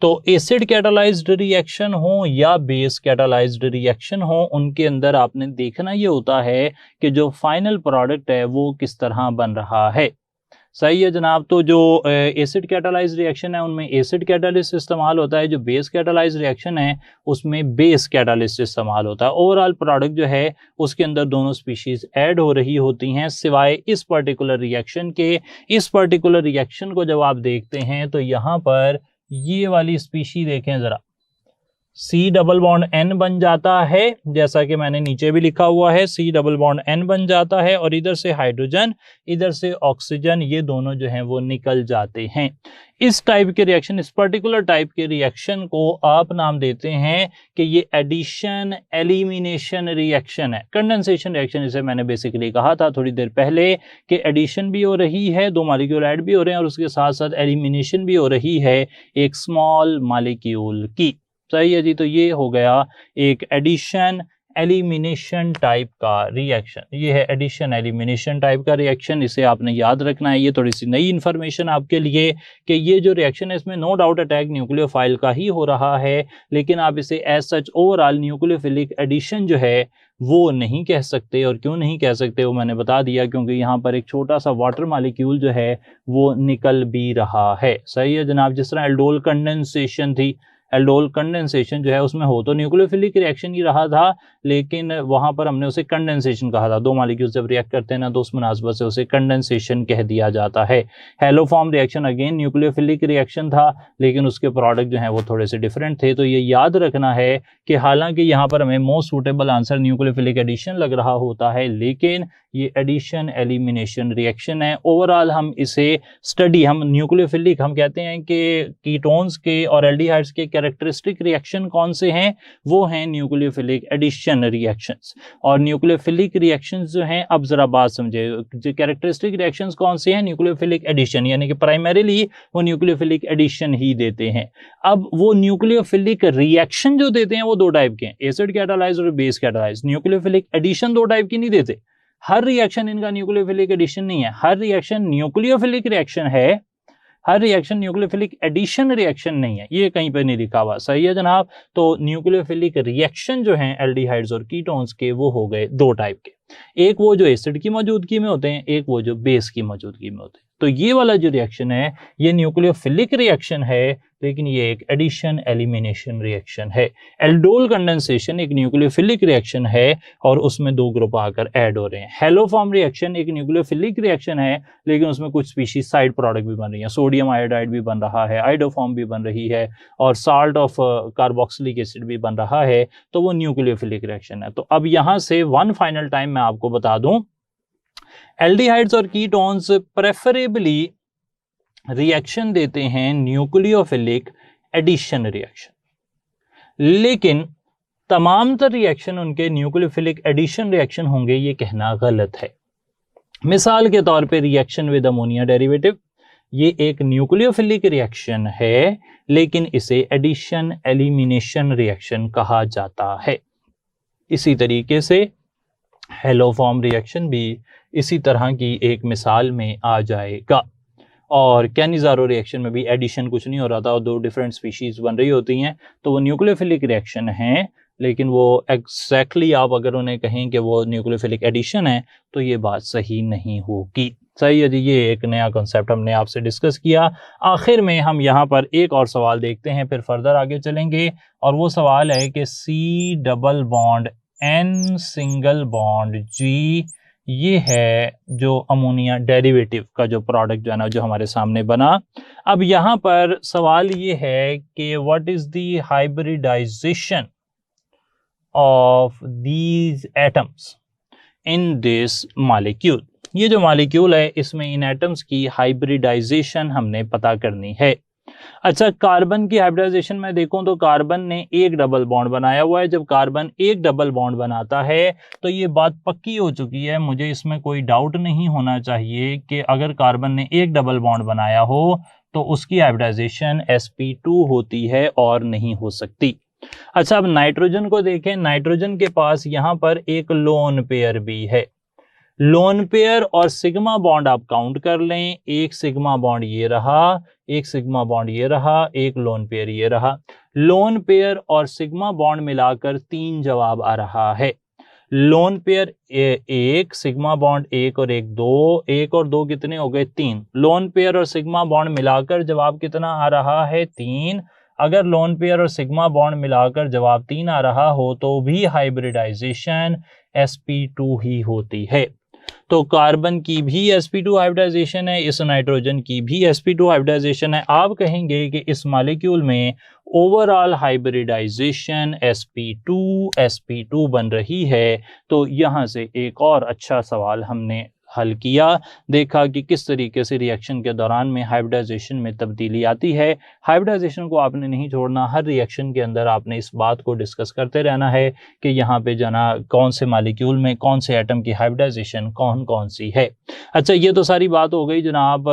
तो एसिड कैटालाइज्ड रिएक्शन हो या बेस कैटालाइज्ड रिएक्शन हो, उनके अंदर आपने देखना ये होता है कि जो फाइनल प्रोडक्ट है वो किस तरह बन रहा है। सही है जनाब। तो जो एसिड कैटालाइज रिएक्शन है उनमें एसिड कैटालिस्ट इस्तेमाल होता है, जो बेस कैटालाइज रिएक्शन है उसमें बेस कैटालिस्ट इस्तेमाल होता है। ओवरऑल प्रोडक्ट जो है उसके अंदर दोनों स्पीशीज ऐड हो रही होती हैं सिवाय इस पर्टिकुलर रिएक्शन के। इस पर्टिकुलर रिएक्शन को जब आप देखते हैं तो यहाँ पर ये वाली स्पीशी देखें ज़रा, C डबल बॉन्ड N बन जाता है, जैसा कि मैंने नीचे भी लिखा हुआ है, C डबल बॉन्ड N बन जाता है और इधर से हाइड्रोजन इधर से ऑक्सीजन, ये दोनों जो हैं वो निकल जाते हैं। इस टाइप के रिएक्शन, इस पर्टिकुलर टाइप के रिएक्शन को आप नाम देते हैं कि ये एडिशन एलिमिनेशन रिएक्शन है। कंडेंसेशन रिएक्शन इसे मैंने बेसिकली कहा था थोड़ी देर पहले कि एडिशन भी हो रही है, दो मॉलिक्यूल ऐड भी हो रहे हैं और उसके साथ साथ एलिमिनेशन भी हो रही है एक स्मॉल मॉलिक्यूल की। सही है जी। तो ये हो गया एक एडिशन एलिमिनेशन टाइप का रिएक्शन, ये है एडिशन एलिमिनेशन टाइप का रिएक्शन, इसे आपने याद रखना है। ये थोड़ी सी नई इन्फॉर्मेशन आपके लिए कि ये जो रिएक्शन है इसमें नो डाउट अटैक न्यूक्लियोफाइल का ही हो रहा है, लेकिन आप इसे as such overall nucleophilic addition जो है वो नहीं कह सकते। और क्यों नहीं कह सकते वो मैंने बता दिया, क्योंकि यहाँ पर एक छोटा सा वाटर मॉलिक्यूल जो है वो निकल भी रहा है। सही है जनाब। जिस तरह एल्डोल कंडेंसेशन थी, एल्डोल कंडेंसेशन जो है उसमें हो तो न्यूक्लियोफिलिक रिएक्शन ही रहा था, लेकिन वहां पर हमने उसे कंडेंसेशन कहा था। दो मॉलिक्यूल्स जब रिएक्ट करते हैं ना तो उस मुनासबत से उसे कंडेंसेशन कह दिया जाता है। Haloform reaction again nucleophilic reaction था, लेकिन उसके प्रोडक्ट जो है वो थोड़े से डिफरेंट थे। तो ये याद रखना है कि हालांकि यहाँ पर हमें most suitable answer nucleophilic addition लग रहा होता है, लेकिन ये एडिशन एलिमिनेशन रिएक्शन है। ओवरऑल हम इसे स्टडी, हम न्यूक्लियोफिलिक हम कहते हैं कि कीटोन्स के और एल्डिहाइड्स के कैरेक्टरिस्टिक रिएक्शन कौन से हैं, वो हैं न्यूक्लियोफिलिक एडिशन रिएक्शंस। और न्यूक्लियोफिलिक रिएक्शंस जो हैं, अब जरा बात समझे, जो कैरेक्टरिस्टिक रिएक्शंस कौन से हैं, न्यूक्लियोफिलिक एडिशन, यानी कि प्राइमरीली वो न्यूक्लियोफिलिक एडिशन ही देते हैं। अब वो न्यूक्लियोफिलिक रिएक्शन जो देते हैं वो दो टाइप के हैं, एसिड कैटालाइज और बेस कैटालाइज। न्यूक्लियोफिलिक एडिशन दो टाइप की नहीं देते। हर रिएक्शन इनका न्यूक्लियोफिलिक एडिशन नहीं है, हर रिएक्शन न्यूक्लियोफिलिक रिएक्शन है, हर रिएक्शन न्यूक्लियोफिलिक एडिशन रिएक्शन नहीं है। ये कहीं पे नहीं लिखा हुआ। सही है जनाब। तो न्यूक्लियोफिलिक रिएक्शन जो हैं एल्डिहाइड्स और कीटोन्स के, वो हो गए दो टाइप के, एक वो जो एसिड की मौजूदगी में होते हैं, एक वो जो बेस की मौजूदगी में होते हैं। तो ये वाला जो रिएक्शन है ये न्यूक्लियोफिलिक रिएक्शन है, लेकिन ये एक एडिशन एलिमिनेशन रिएक्शन है। एल्डोल कंडेंसेशन एक न्यूक्लियोफिलिक रिएक्शन है और उसमें दो ग्रुप आकर ऐड हो रहे हैं। हेलोफॉर्म रिएक्शन एक न्यूक्लियोफिलिक रिएक्शन है, लेकिन उसमें कुछ स्पीशीज साइड प्रोडक्ट भी बन रही हैं, सोडियम आयोडाइड भी बन रहा है, आइडोफॉर्म भी बन रही है और साल्ट ऑफ कार्बोक्सिलिक एसिड भी बन रहा है। तो वो न्यूक्लियोफिलिक रिएक्शन है। तो अब यहां से वन फाइनल टाइम मैं आपको बता दूं, एल्डिहाइड्स और कीटोन्स प्रेफरेबली रिएक्शन देते हैं न्यूक्लियोफिलिक एडिशन रिएक्शन, लेकिन तमाम तर रिएक्शन उनके न्यूक्लियोफिलिक एडिशन रिएक्शन होंगे, ये कहना गलत है। मिसाल के तौर पे रिएक्शन विद अमोनिया डेरिवेटिव, ये एक न्यूक्लियोफिलिक रिएक्शन है, लेकिन इसे एडिशन एलिमिनेशन रिएक्शन कहा जाता है। इसी तरीके से हेलोफॉर्म रिएक्शन भी इसी तरह की एक मिसाल में आ जाएगा। और कैनिज़ारो रिएक्शन में भी एडिशन कुछ नहीं हो रहा था और दो डिफरेंट स्पीशीज बन रही होती हैं, तो वो न्यूक्लियोफिलिक रिएक्शन है, लेकिन वो एग्जैक्टली आप अगर उन्हें कहें कि वो न्यूक्लियोफिलिक एडिशन है तो ये बात सही नहीं होगी। सही है जी। ये एक नया कॉन्सेप्ट हमने आपसे डिस्कस किया। आखिर में हम यहाँ पर एक और सवाल देखते हैं, फिर फर्दर आगे चलेंगे। और वो सवाल है कि C double bond N single bond G, ये है जो अमोनिया डेरिवेटिव का जो प्रोडक्ट जो है ना जो हमारे सामने बना। अब यहाँ पर सवाल ये है कि what is the hybridisation of these atoms in this molecule. ये जो मॉलिक्यूल है इसमें इन एटम्स की हाइब्रिडाइजेशन हमने पता करनी है। अच्छा, कार्बन की हाइब्रिडाइजेशन में देखूं तो कार्बन ने एक डबल बॉन्ड बनाया हुआ है। जब कार्बन एक डबल बॉन्ड बनाता है तो ये बात पक्की हो चुकी है, मुझे इसमें कोई डाउट नहीं होना चाहिए कि अगर कार्बन ने एक डबल बॉन्ड बनाया हो तो उसकी हाइब्रिडाइजेशन sp2 होती है और नहीं हो सकती। अच्छा, अब नाइट्रोजन को देखें, नाइट्रोजन के पास यहाँ पर एक लोन पेयर भी है। लोन पेयर और सिग्मा बॉन्ड आप काउंट कर लें, एक सिग्मा बॉन्ड ये रहा, एक सिग्मा बॉन्ड ये रहा, एक लोन पेयर ये रहा। लोन पेयर और सिग्मा बॉन्ड मिलाकर 3 जवाब आ रहा है। लोन पेयर एक, सिग्मा बॉन्ड एक और एक दो, एक और दो कितने हो गए 3। लोन पेयर और सिग्मा बॉन्ड मिलाकर जवाब कितना आ रहा है 3। अगर लोन पेयर और सिग्मा बॉन्ड मिलाकर जवाब 3 आ रहा हो तो भी हाइब्रिडाइजेशन sp2 ही होती है। तो कार्बन की भी sp2 हाइब्रिडाइजेशन है, इस नाइट्रोजन की भी sp2 हाइब्रिडाइजेशन है। आप कहेंगे कि इस मॉलिक्यूल में ओवरऑल हाइब्रिडाइजेशन sp2 बन रही है। तो यहाँ से एक और अच्छा सवाल हमने हल किया, देखा कि किस तरीके से रिएक्शन के दौरान में हाइब्रिडाइजेशन में तब्दीली आती है। हाइब्रिडाइजेशन को आपने नहीं छोड़ना, हर रिएक्शन के अंदर आपने इस बात को डिस्कस करते रहना है कि यहाँ पे जना कौन से मॉलिक्यूल में कौन से एटम की हाइब्रिडाइजेशन कौन कौन सी है। अच्छा, ये तो सारी बात हो गई जनाब,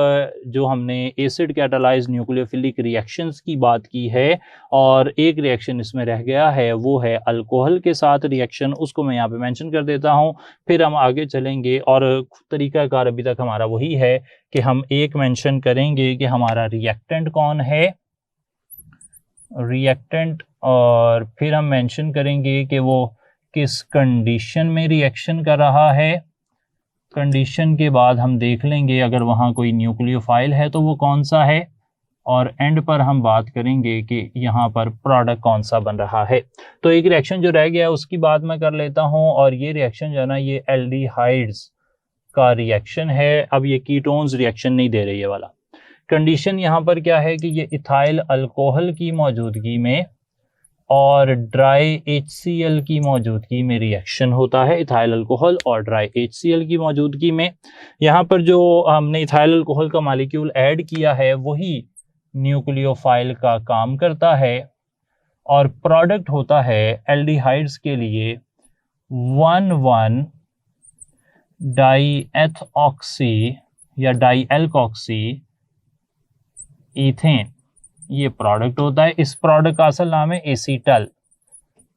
जो हमने एसिड कैटालाइज्ड न्यूक्लियोफिलिक रिएक्शंस की बात की है। और एक रिएक्शन इसमें रह गया है, वो है अल्कोहल के साथ रिएक्शन, उसको मैं यहाँ पे मेंशन कर देता हूँ, फिर हम आगे चलेंगे। और तरीकाकार अभी तक हमारा वही है कि हम एक मेंशन करेंगे कि हमारा रिएक्टेंट कौन है, रिएक्टेंट, और फिर हम मेंशन करेंगे कि वो किस कंडीशन में रिएक्शन कर रहा है। कंडीशन के बाद हम देख लेंगे अगर वहाँ कोई न्यूक्लियोफाइल है तो वो कौन सा है, और एंड पर हम बात करेंगे कि यहाँ पर प्रोडक्ट कौन सा बन रहा है। तो एक रिएक्शन जो रह गया उसकी बात मैं कर लेता हूँ, और ये रिएक्शन जो है ना, ये एल्डिहाइड्स का रिएक्शन है। अब ये कीटोन्स रिएक्शन नहीं दे रही है वाला। कंडीशन यहाँ पर क्या है कि ये इथाइल अल्कोहल की मौजूदगी में और ड्राई HCl की मौजूदगी में रिएक्शन होता है। इथाइल अल्कोहल और ड्राई HCl की मौजूदगी में यहाँ पर जो हमने इथाइल अल्कोहल का मॉलिक्यूल ऐड किया है वही न्यूक्लियोफाइल का काम करता है, और प्रोडक्ट होता है एल्डिहाइड्स के लिए 1,1 डाईएथऑक्सी या डाईएल्कोक्सी ईथेन, ये प्रोडक्ट होता है। इस प्रोडक्ट का असल नाम है एसीटल,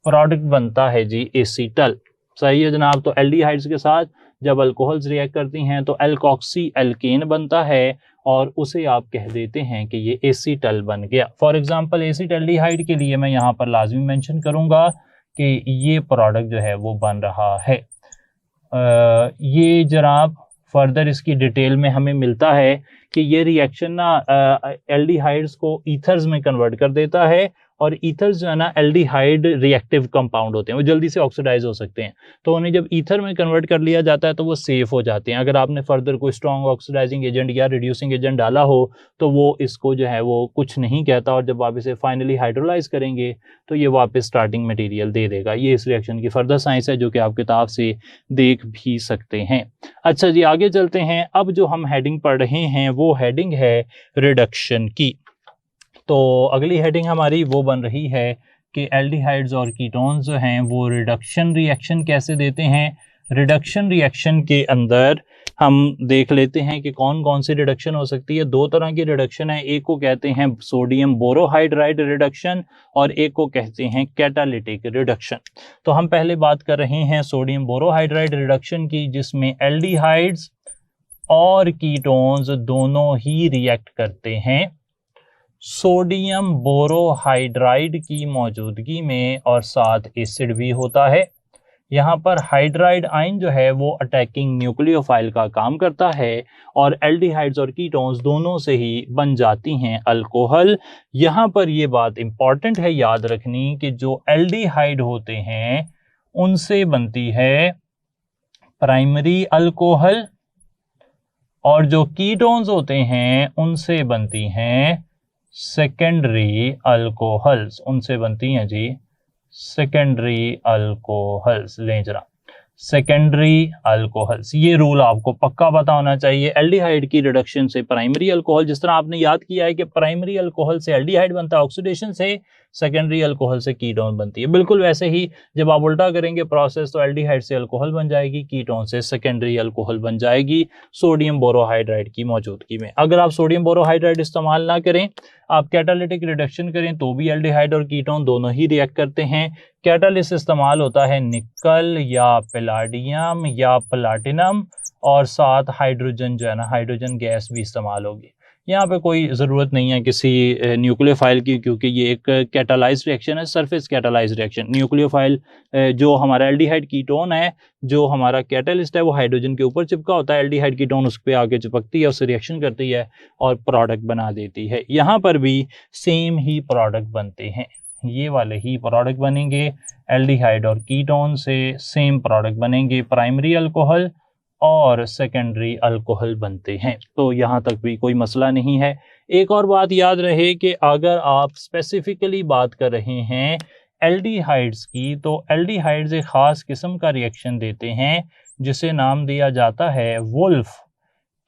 प्रोडक्ट बनता है जी एसीटल। सही है जनाब। तो एल्डिहाइड्स के साथ जब अल्कोहल्स रिएक्ट करती हैं तो एल्कोक्सी एल्केन बनता है, और उसे आप कह देते हैं कि ये एसीटल बन गया। फॉर एग्जांपल एसीटल्डिहाइड के लिए मैं यहाँ पर लाजमी मेंशन करूँगा कि ये प्रोडक्ट जो है वो बन रहा है। ये जनाब फर्दर इसकी डिटेल में हमें मिलता है कि ये रिएक्शन ना एल्डिहाइड्स को ईथर्स में कन्वर्ट कर देता है, और ईथर्स जो है ना एल्डिहाइड रिएक्टिव कंपाउंड होते हैं, वो जल्दी से ऑक्सीडाइज हो सकते हैं। तो उन्हें जब ईथर में कन्वर्ट कर लिया जाता है तो वो सेफ हो जाते हैं। अगर आपने फर्दर कोई स्ट्रॉन्ग ऑक्सीडाइजिंग एजेंट या रिड्यूसिंग एजेंट डाला हो तो वो इसको जो है वो कुछ नहीं कहता, और जब आप इसे फाइनली हाइड्रोलाइज करेंगे तो ये वापस स्टार्टिंग मटेरियल दे देगा। ये इस रिएक्शन की फर्दर साइंस है जो कि आप किताब से देख भी सकते हैं। अच्छा जी, आगे चलते हैं। अब जो हम हेडिंग पढ़ रहे हैं वो हेडिंग है रिडक्शन की। तो अगली हेडिंग हमारी वो बन रही है कि एल्डिहाइड्स और कीटोन्स जो हैं वो रिडक्शन रिएक्शन कैसे देते हैं। रिडक्शन रिएक्शन के अंदर हम देख लेते हैं कि कौन कौन सी रिडक्शन हो सकती है। दो तरह की रिडक्शन है, एक को कहते हैं सोडियम बोरोहाइड्राइड रिडक्शन और एक को कहते हैं कैटालिटिक रिडक्शन। तो हम पहले बात कर रहे हैं सोडियम बोरोहाइड्राइड रिडक्शन की, जिसमें एल्डिहाइड्स और कीटोन्स दोनों ही रिएक्ट करते हैं सोडियम बोरोहाइड्राइड की मौजूदगी में, और साथ एसिड भी होता है। यहाँ पर हाइड्राइड आयन जो है वो अटैकिंग न्यूक्लियोफाइल का काम करता है, और एल्डिहाइड्स और कीटोन्स दोनों से ही बन जाती हैं अल्कोहल। यहाँ पर ये बात इंपॉर्टेंट है याद रखनी कि जो एल्डिहाइड होते हैं उनसे बनती है प्राइमरी अल्कोहल, और जो कीटोन्स होते हैं उनसे बनती हैं सेकेंडरी अल्कोहल्स, उनसे बनती हैं जी सेकेंडरी अल्कोहल्स। लें जरा, सेकेंडरी अल्कोहल्स, ये रूल आपको पक्का पता होना चाहिए। एल्डिहाइड की रिडक्शन से प्राइमरी अल्कोहल, जिस तरह आपने याद किया है कि प्राइमरी अल्कोहल से एल्डिहाइड बनता है ऑक्सीडेशन से, सेकेंडरी अल्कोहल से कीटोन बनती है, बिल्कुल वैसे ही जब आप उल्टा करेंगे प्रोसेस तो एल्डिहाइड से अल्कोहल बन जाएगी, कीटोन से सेकेंडरी अल्कोहल बन जाएगी सोडियम बोरोहाइड्राइड की मौजूदगी में। अगर आप सोडियम बोरोहाइड्राइड इस्तेमाल ना करें, आप कैटालिटिक रिडक्शन करें तो भी एल्डिहाइड और कीटोन दोनों ही रिएक्ट करते हैं। कैटालिस्ट इस्तेमाल होता है निकल या पैलाडियम या प्लाटिनम, और साथ हाइड्रोजन जो है ना, हाइड्रोजन गैस भी इस्तेमाल होगी। यहाँ पे कोई ज़रूरत नहीं है किसी न्यूक्लियोफाइल की, क्योंकि ये एक कैटालाइज्ड रिएक्शन है, सरफेस कैटालाइज्ड रिएक्शन। न्यूक्लियोफाइल जो हमारा एल्डिहाइड कीटोन है, जो हमारा कैटलिस्ट है, वो हाइड्रोजन के ऊपर चिपका होता है, एल्डिहाइड कीटोन उस पर आके चिपकती है, उससे रिएक्शन करती है और प्रोडक्ट बना देती है। यहाँ पर भी सेम ही प्रोडक्ट बनते हैं, ये वाले ही प्रोडक्ट बनेंगे, एल्डिहाइड और कीटोन से सेम प्रोडक्ट बनेंगे, प्राइमरी अल्कोहल और सेकेंडरी अल्कोहल बनते हैं। तो यहाँ तक भी कोई मसला नहीं है। एक और बात याद रहे कि अगर आप स्पेसिफिकली बात कर रहे हैं एल्डिहाइड्स की, तो एल्डिहाइड्स एक ख़ास किस्म का रिएक्शन देते हैं जिसे नाम दिया जाता है वुल्फ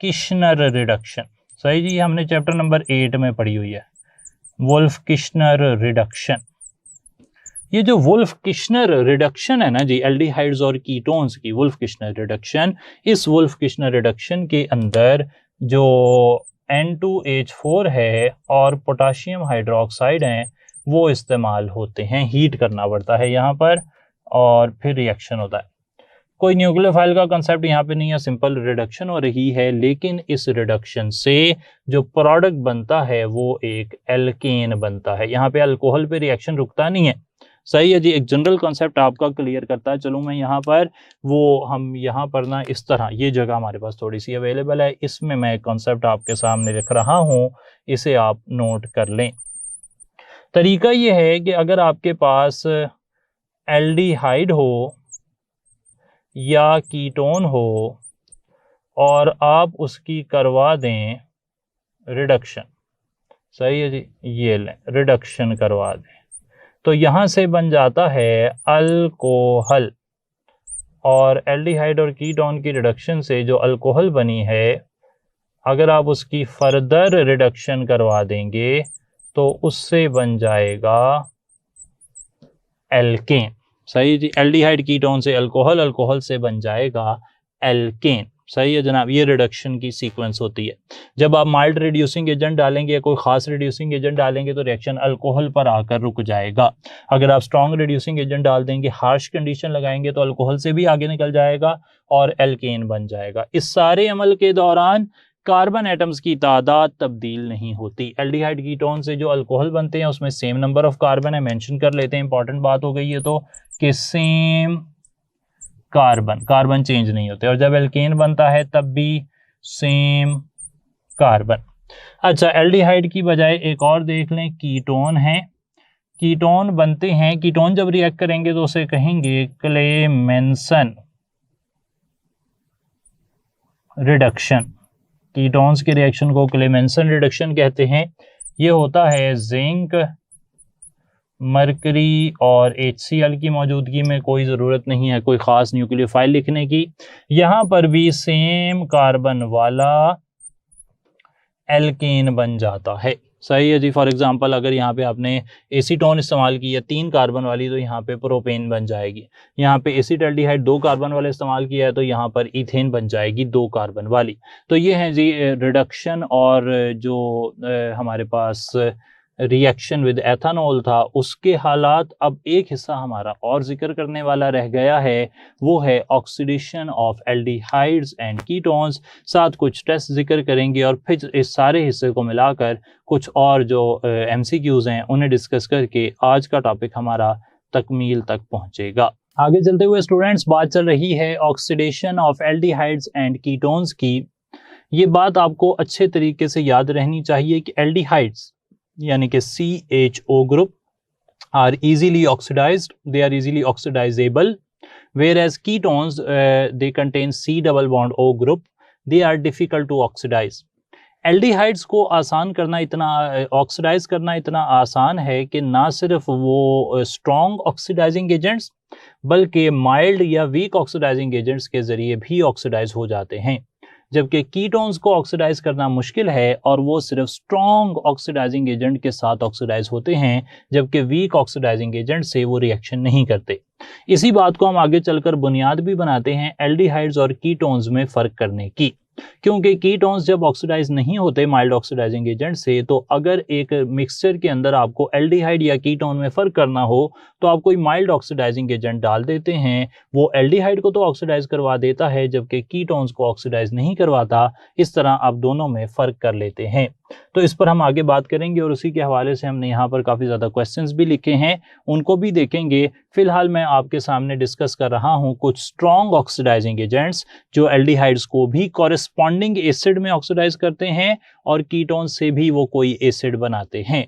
किश्नर रिडक्शन। सही जी, हमने चैप्टर नंबर 8 में पढ़ी हुई है, वुल्फ किश्नर रिडक्शन। ये जो वुल्फ किश्नर रिडक्शन है ना जी, एल्डिहाइड्स और कीटोन्स की वुल्फ किश्नर रिडक्शन, इस वुल्फ किश्नर रिडक्शन के अंदर जो N2H4 है और पोटाशियम हाइड्रोक्साइड हैं वो इस्तेमाल होते हैं, हीट करना पड़ता है यहाँ पर और फिर रिएक्शन होता है। कोई न्यूक्लियोफाइल का कंसेप्ट यहाँ पे नहीं है, सिंपल रिडक्शन हो रही है, लेकिन इस रिडक्शन से जो प्रोडक्ट बनता है वो एक एल्केन बनता है। यहाँ पे अल्कोहल पे रिएक्शन रुकता नहीं है। सही है जी, एक जनरल कॉन्सेप्ट आपका क्लियर करता है। चलो मैं यहाँ पर हम यहाँ पर ना इस तरह, ये जगह हमारे पास थोड़ी सी अवेलेबल है, इसमें मैं कॉन्सेप्ट आपके सामने रख रहा हूँ, इसे आप नोट कर लें। तरीका ये है कि अगर आपके पास एल्डिहाइड हो या कीटोन हो और आप उसकी करवा दें रिडक्शन, सही है जी, ये लें रिडक्शन करवा दें, तो यहाँ से बन जाता है अल्कोहल। और एल्डिहाइड और कीटोन की रिडक्शन से जो अल्कोहल बनी है, अगर आप उसकी फर्दर रिडक्शन करवा देंगे तो उससे बन जाएगा एल्केन। सही जी, एल्डिहाइड कीटोन से अल्कोहल, अल्कोहल से बन जाएगा एल्केन। सही है जनाब, ये रिडक्शन की सीक्वेंस होती है। जब आप माइल्ड रिड्यूसिंग एजेंट डालेंगे या कोई खास रिड्यूसिंग एजेंट डालेंगे तो रिएक्शन अल्कोहल पर आकर रुक जाएगा। अगर आप स्ट्रॉन्ग रिड्यूसिंग एजेंट डाल देंगे, हार्श कंडीशन लगाएंगे, तो अल्कोहल से भी आगे निकल जाएगा और एल्केन बन जाएगा। इस सारे अमल के दौरान कार्बन एटम्स की तादाद तब्दील नहीं होती। एल्डिहाइड कीटोन से जो अल्कोहल बनते हैं उसमें सेम नंबर ऑफ कार्बन है, मेंशन कर लेते हैं, इंपॉर्टेंट बात हो गई है तो, कि सेम कार्बन चेंज नहीं होते, और जब एल्केन बनता है तब भी सेम कार्बन। अच्छा, एल्डिहाइड की बजाय एक और देख लें, कीटोन है, कीटोन बनते हैं, कीटोन जब रिएक्ट करेंगे तो उसे कहेंगे क्लेमेंसन रिडक्शन। कीटोन्स के रिएक्शन को क्लेमेंसन रिडक्शन कहते हैं। ये होता है जिंक, मरकरी और HCl की मौजूदगी में। कोई ज़रूरत नहीं है कोई ख़ास न्यूक्लियोफाइल लिखने की। यहाँ पर भी सेम कार्बन वाला एल्केन बन जाता है। सही है जी, फॉर एग्जांपल अगर यहाँ पे आपने एसीटोन इस्तेमाल किया 3 कार्बन वाली, तो यहाँ पे प्रोपेन बन जाएगी। यहाँ पे एसिटाल्डिहाइड 2 कार्बन वाले इस्तेमाल किया है तो यहाँ पर इथेन बन जाएगी 2 कार्बन वाली। तो ये है जी रिडक्शन, और जो हमारे पास रिएक्शन विद एथानॉल था उसके हालात। अब एक हिस्सा हमारा और जिक्र करने वाला रह गया है, वो है oxidation of aldehydes and ketones. साथ कुछ टेस्ट जिक्र करेंगे और फिर इस सारे हिस्से को मिलाकर कुछ और जो MCQs हैं उन्हें डिस्कस करके आज का टॉपिक हमारा तकमील तक पहुंचेगा। आगे चलते हुए स्टूडेंट्स, बात चल रही है oxidation of aldehydes and ketones की। ये बात आपको अच्छे तरीके से याद रहनी चाहिए कि एल्डिहाइड्स यानी कि CHO group are easily oxidised, they are easily oxidisable, whereas ketones they contain C double bond O group, they are difficult to oxidize. Aldehydes को आसान करना इतना, ऑक्सीडाइज करना इतना आसान है कि ना सिर्फ वो स्ट्रॉन्ग ऑक्सीडाइजिंग एजेंट्स बल्कि माइल्ड या वीक ऑक्सीडाइजिंग एजेंट्स के जरिए भी ऑक्सीडाइज हो जाते हैं, जबकि कीटोन्स को ऑक्सीडाइज करना मुश्किल है और वो सिर्फ स्ट्रॉन्ग ऑक्सीडाइजिंग एजेंट के साथ ऑक्सीडाइज होते हैं, जबकि वीक ऑक्सीडाइजिंग एजेंट से वो रिएक्शन नहीं करते। इसी बात को हम आगे चलकर बुनियाद भी बनाते हैं एल्डिहाइड्स और कीटोन्स में फ़र्क करने की, क्योंकि कीटोन्स जब ऑक्सीडाइज नहीं होते माइल्ड ऑक्सीडाइजिंग एजेंट से, तो अगर एक मिक्सचर के अंदर आपको एल्डिहाइड या कीटोन में फ़र्क करना हो तो आप कोई माइल्ड ऑक्सीडाइजिंग एजेंट डाल देते हैं। वो एल्डिहाइड को तो ऑक्सीडाइज करवा देता है जबकि कीटोन्स को ऑक्सीडाइज नहीं करवाता। इस तरह आप दोनों में फ़र्क कर लेते हैं। तो इस पर हम आगे बात करेंगे और उसी के हवाले से हमने यहाँ पर काफ़ी ज़्यादा क्वेश्चंस भी लिखे हैं, उनको भी देखेंगे। फिलहाल मैं आपके सामने डिस्कस कर रहा हूँ कुछ स्ट्रॉन्ग ऑक्सीडाइजिंग एजेंट्स जो एल्डिहाइड्स को भी कॉरेस्पॉन्डिंग एसिड में ऑक्सीडाइज करते हैं और कीटोन से भी वो कोई एसिड बनाते हैं।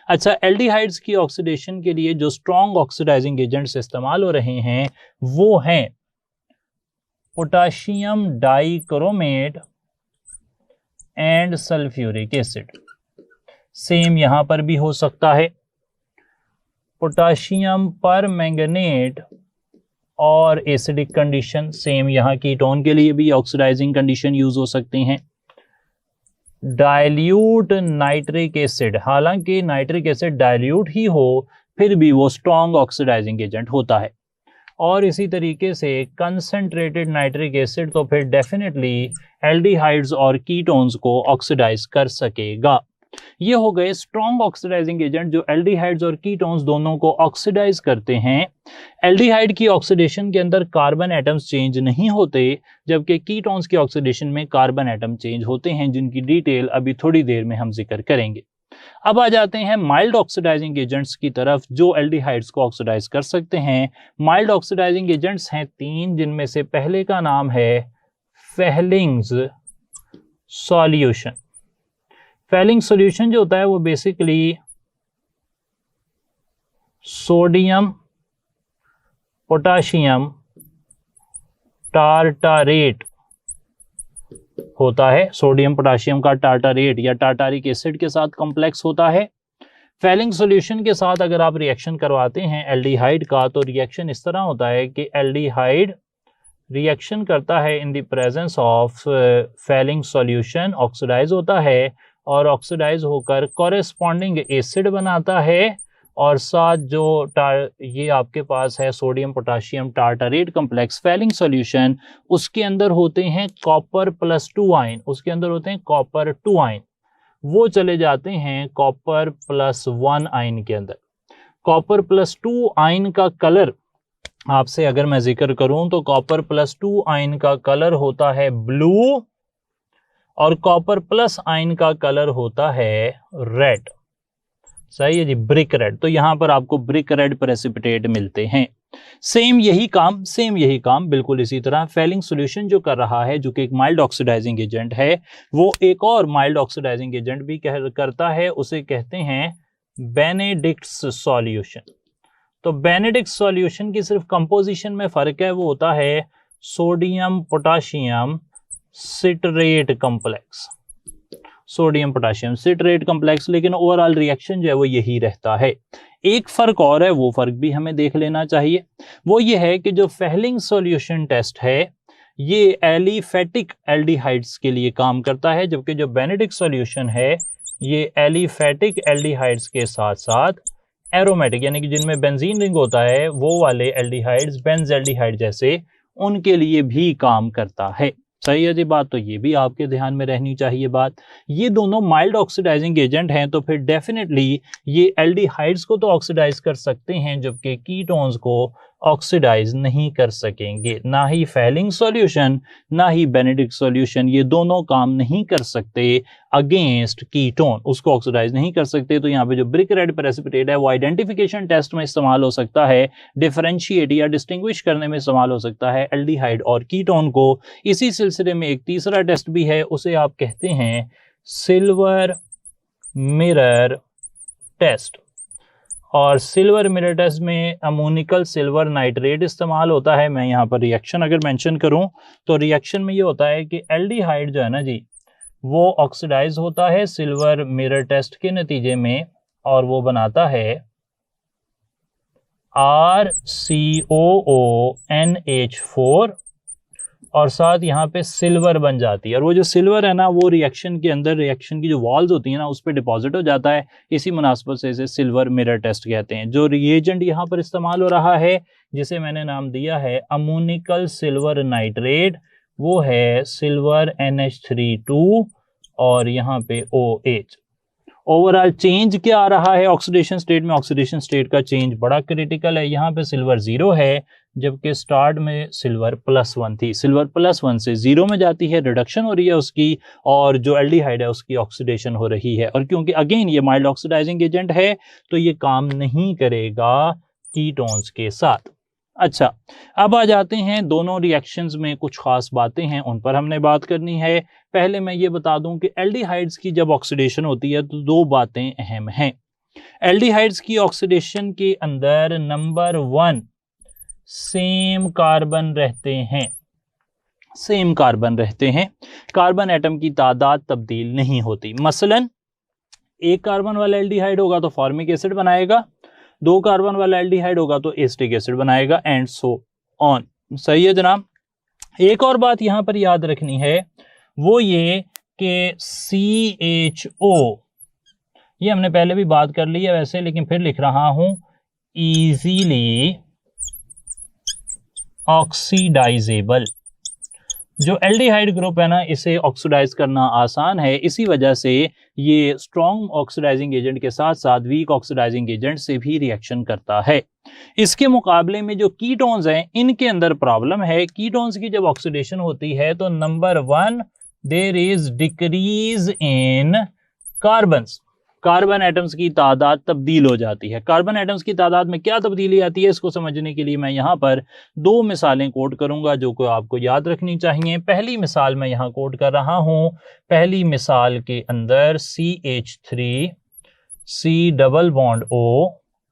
अच्छा, एल्डिहाइड्स की ऑक्सीडेशन के लिए जो स्ट्रॉन्ग ऑक्सीडाइजिंग एजेंट्स इस्तेमाल हो रहे हैं वो हैं potassium dichromate and sulphuric acid. Same यहां पर भी हो सकता है, पोटाशियम पर मैंगनेट और एसिडिक कंडीशन। सेम यहां कीटोन के लिए भी ऑक्सीडाइजिंग कंडीशन यूज हो सकती हैं। डाइल्यूट नाइट्रिक एसिड, हालांकि नाइट्रिक एसिड डाइल्यूट ही हो फिर भी वो स्ट्रॉन्ग ऑक्सीडाइजिंग एजेंट होता है। और इसी तरीके से कंसंट्रेटेड नाइट्रिक एसिड तो फिर डेफिनेटली एल्डिहाइड्स और कीटोन्स को ऑक्सीडाइज कर सकेगा। ये हो गए स्ट्रॉन्ग ऑक्सीडाइजिंग एजेंट जो एल्डिहाइड्स और कीटोन्स दोनों को ऑक्सीडाइज करते हैं। एल्डिहाइड की ऑक्सीडेशन के अंदर कार्बन एटम्स चेंज नहीं होते, जबकि कीटोन्स की ऑक्सीडेशन में कार्बन एटम चेंज होते हैं, जिनकी डिटेल अभी थोड़ी देर में हम जिक्र करेंगे। अब आ जाते हैं माइल्ड ऑक्सीडाइजिंग एजेंट्स की तरफ जो एल्डिहाइड्स को ऑक्सीडाइज कर सकते हैं। माइल्ड ऑक्सीडाइजिंग एजेंट्स हैं 3, जिनमें से पहले का नाम है फेहलिंग्स सॉल्यूशन। फेहलिंग सॉल्यूशन जो होता है वो बेसिकली सोडियम पोटाशियम टार्टारेट होता है। सोडियम पोटाशियम का टार्टारेट या टार्टारिक एसिड के साथ कॉम्प्लेक्स होता है। फेहलिंग सॉल्यूशन के साथ अगर आप रिएक्शन करवाते हैं एल्डिहाइड का, तो रिएक्शन इस तरह होता है कि एल्डिहाइड रिएक्शन करता है in the presence of Fehling solution, oxidise होता है और ऑक्सीडाइज होकर कॉरेस्पॉन्डिंग एसिड बनाता है। और साथ जो ये आपके पास है sodium potassium tartrate complex Fehling solution, उसके अंदर होते हैं कॉपर +2 आयन, उसके अंदर होते हैं कॉपर 2 आयन, वो चले जाते हैं कॉपर +1 आयन के अंदर। कॉपर +2 आयन का कलर आपसे अगर मैं जिक्र करूं तो कॉपर +2 आयन का कलर होता है ब्लू और कॉपर प्लस आयन का कलर होता है रेड। सही है जी, ब्रिक रेड। तो यहां पर आपको ब्रिक रेड प्रेसिपिटेट मिलते हैं। सेम यही काम बिल्कुल इसी तरह फेहलिंग सॉल्यूशन जो कर रहा है, जो कि एक माइल्ड ऑक्सीडाइजिंग एजेंट है, वो एक और माइल्ड ऑक्सीडाइजिंग एजेंट भी करता है, उसे कहते हैं बेनेडिक्ट्स सॉल्यूशन। तो बेनेडिक्ट्स सॉल्यूशन की सिर्फ कंपोजिशन में फर्क है, वो होता है sodium potassium citrate complex, sodium potassium citrate complex, लेकिन ओवरऑल रिएक्शन जो है वो यही रहता है। एक फर्क और है, वो फर्क भी हमें देख लेना चाहिए। वो ये है कि जो फेहलिंग सॉल्यूशन टेस्ट है ये एलिफेटिक एल्डिहाइड्स के लिए काम करता है, जबकि जो बेनेडिक्ट सॉल्यूशन है ये एलिफेटिक एल्डिहाइड्स के साथ साथ एरोमेटिक यानी कि जिनमें बेंजीन रिंग होता है वो वाले एल्डिहाइड्स, बेंजल्डिहाइड जैसे, उनके लिए भी काम करता है। सही है जी बात, तो ये भी आपके ध्यान में रहनी चाहिए बात। ये दोनों माइल्ड ऑक्सीडाइजिंग एजेंट हैं, तो फिर डेफिनेटली ये एल्डिहाइड्स को तो ऑक्सीडाइज कर सकते हैं, जबकि कीटोन्स को ऑक्सीडाइज नहीं कर सकेंगे। ना ही फेहलिंग सॉल्यूशन ना ही बेनेडिक्ट सॉल्यूशन, ये दोनों काम नहीं कर सकते अगेंस्ट कीटोन, उसको ऑक्सीडाइज नहीं कर सकते। तो यहाँ पे जो ब्रिक रेड प्रेसिपिटेट है वो आइडेंटिफिकेशन टेस्ट में इस्तेमाल हो सकता है, डिफरेंशिएट या डिस्टिंग्विश करने में इस्तेमाल हो सकता है एल्डिहाइड और कीटोन को। इसी सिलसिले में एक तीसरा टेस्ट भी है, उसे आप कहते हैं सिल्वर मिरर टेस्ट। और सिल्वर मिरर टेस्ट में अमोनिकल सिल्वर नाइट्रेट इस्तेमाल होता है। मैं यहाँ पर रिएक्शन अगर मेंशन करूँ तो रिएक्शन में ये होता है कि एल्डिहाइड जो है ना जी, वो ऑक्सीडाइज होता है सिल्वर मिरर टेस्ट के नतीजे में, और वो बनाता है RCOONH4 और साथ यहाँ पे सिल्वर बन जाती है। और वो जो सिल्वर है ना वो रिएक्शन के अंदर, रिएक्शन की जो वॉल्स होती है ना उस पर डिपॉजिट हो जाता है। इसी मुनासबत से इसे सिल्वर मिरर टेस्ट कहते हैं। जो रिएजेंट यहाँ पर इस्तेमाल हो रहा है, जिसे मैंने नाम दिया है अमोनिकल सिल्वर नाइट्रेट, वो है सिल्वर NH32 और यहाँ पे OH। ओवरऑल चेंज क्या आ रहा है ऑक्सीडेशन स्टेट में? ऑक्सीडेशन स्टेट का चेंज बड़ा क्रिटिकल है। यहाँ पे सिल्वर 0 है, जबकि स्टार्ट में सिल्वर +1 थी। सिल्वर +1 से 0 में जाती है, रिडक्शन हो रही है उसकी, और जो एल्डिहाइड है उसकी ऑक्सीडेशन हो रही है। और क्योंकि अगेन ये माइल्ड ऑक्सीडाइजिंग एजेंट है तो ये काम नहीं करेगा कीटोन्स के साथ। अच्छा, अब आ जाते हैं दोनों रिएक्शंस में कुछ खास बातें हैं, उन पर हमने बात करनी है। पहले मैं ये बता दूं कि एल्डिहाइड्स की जब ऑक्सीडेशन होती है तो दो बातें अहम हैं। एल्डिहाइड्स की ऑक्सीडेशन के अंदर नंबर 1 सेम कार्बन रहते हैं, सेम कार्बन रहते हैं। कार्बन एटम की तादाद तब्दील नहीं होती। मसलन एक कार्बन वाला एल्डिहाइड होगा तो फॉर्मिक एसिड बनाएगा, 2 कार्बन वाला एल्डिहाइड होगा तो एसिटिक एसिड बनाएगा, एंड सो ऑन। सही है जनाब। एक और बात यहां पर याद रखनी है, वो ये कि CHO, ये हमने पहले भी बात कर ली है वैसे, लेकिन फिर लिख रहा हूं, इजीली ऑक्सीडाइजेबल। जो एल्डिहाइड ग्रुप है ना, इसे ऑक्सीडाइज करना आसान है, इसी वजह से ये स्ट्रॉन्ग ऑक्सीडाइजिंग एजेंट के साथ साथ वीक ऑक्सीडाइजिंग एजेंट से भी रिएक्शन करता है। इसके मुकाबले में जो कीटोन्स हैं, इनके अंदर प्रॉब्लम है। कीटोन्स की जब ऑक्सीडेशन होती है तो number 1 there is decrease in carbons, carbon atoms की तादाद तब्दील हो जाती है। कार्बन एटम्स की तादाद में क्या तब्दीली आती है, इसको समझने के लिए मैं यहाँ पर 2 मिसालें कोट करूंगा जो को आपको याद रखनी चाहिए। पहली मिसाल मैं यहाँ कोट कर रहा हूँ। पहली मिसाल के अंदर CH3 C double bond O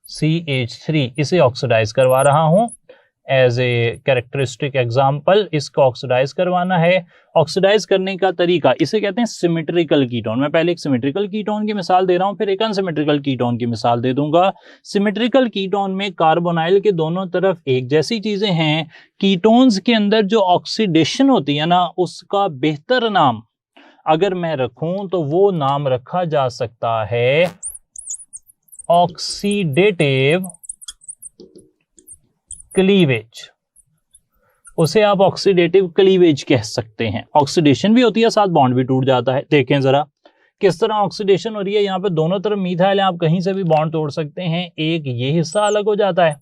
CH3, इसे ऑक्सीडाइज करवा रहा हूँ एज ए कैरेक्टरिस्टिक एग्जाम्पल। इसको ऑक्सीडाइज करवाना है। ऑक्सीडाइज करने का तरीका, इसे कहते हैं सिमेट्रिकल कीटोन। मैं पहले एक सिमेट्रिकल कीटोन की मिसाल दे रहा हूं, फिर एक अनसिमेट्रिकल कीटोन की मिसाल दे दूंगा। सिमेट्रिकल कीटोन में कार्बोनाइल के दोनों तरफ एक जैसी चीजें हैं। कीटोन्स के अंदर जो ऑक्सीडेशन होती है ना, उसका बेहतर नाम अगर मैं रखूं तो वो नाम रखा जा सकता है ऑक्सीडेटिव क्लीवेज। उसे आप ऑक्सीडेटिव क्लीवेज कह सकते हैं। ऑक्सीडेशन भी होती है, साथ बॉन्ड भी टूट जाता है। देखें जरा किस तरह ऑक्सीडेशन हो रही है। यहाँ पे दोनों तरफ मिथाइल है, आप कहीं से भी बॉन्ड तोड़ सकते हैं। एक ये हिस्सा अलग हो जाता है,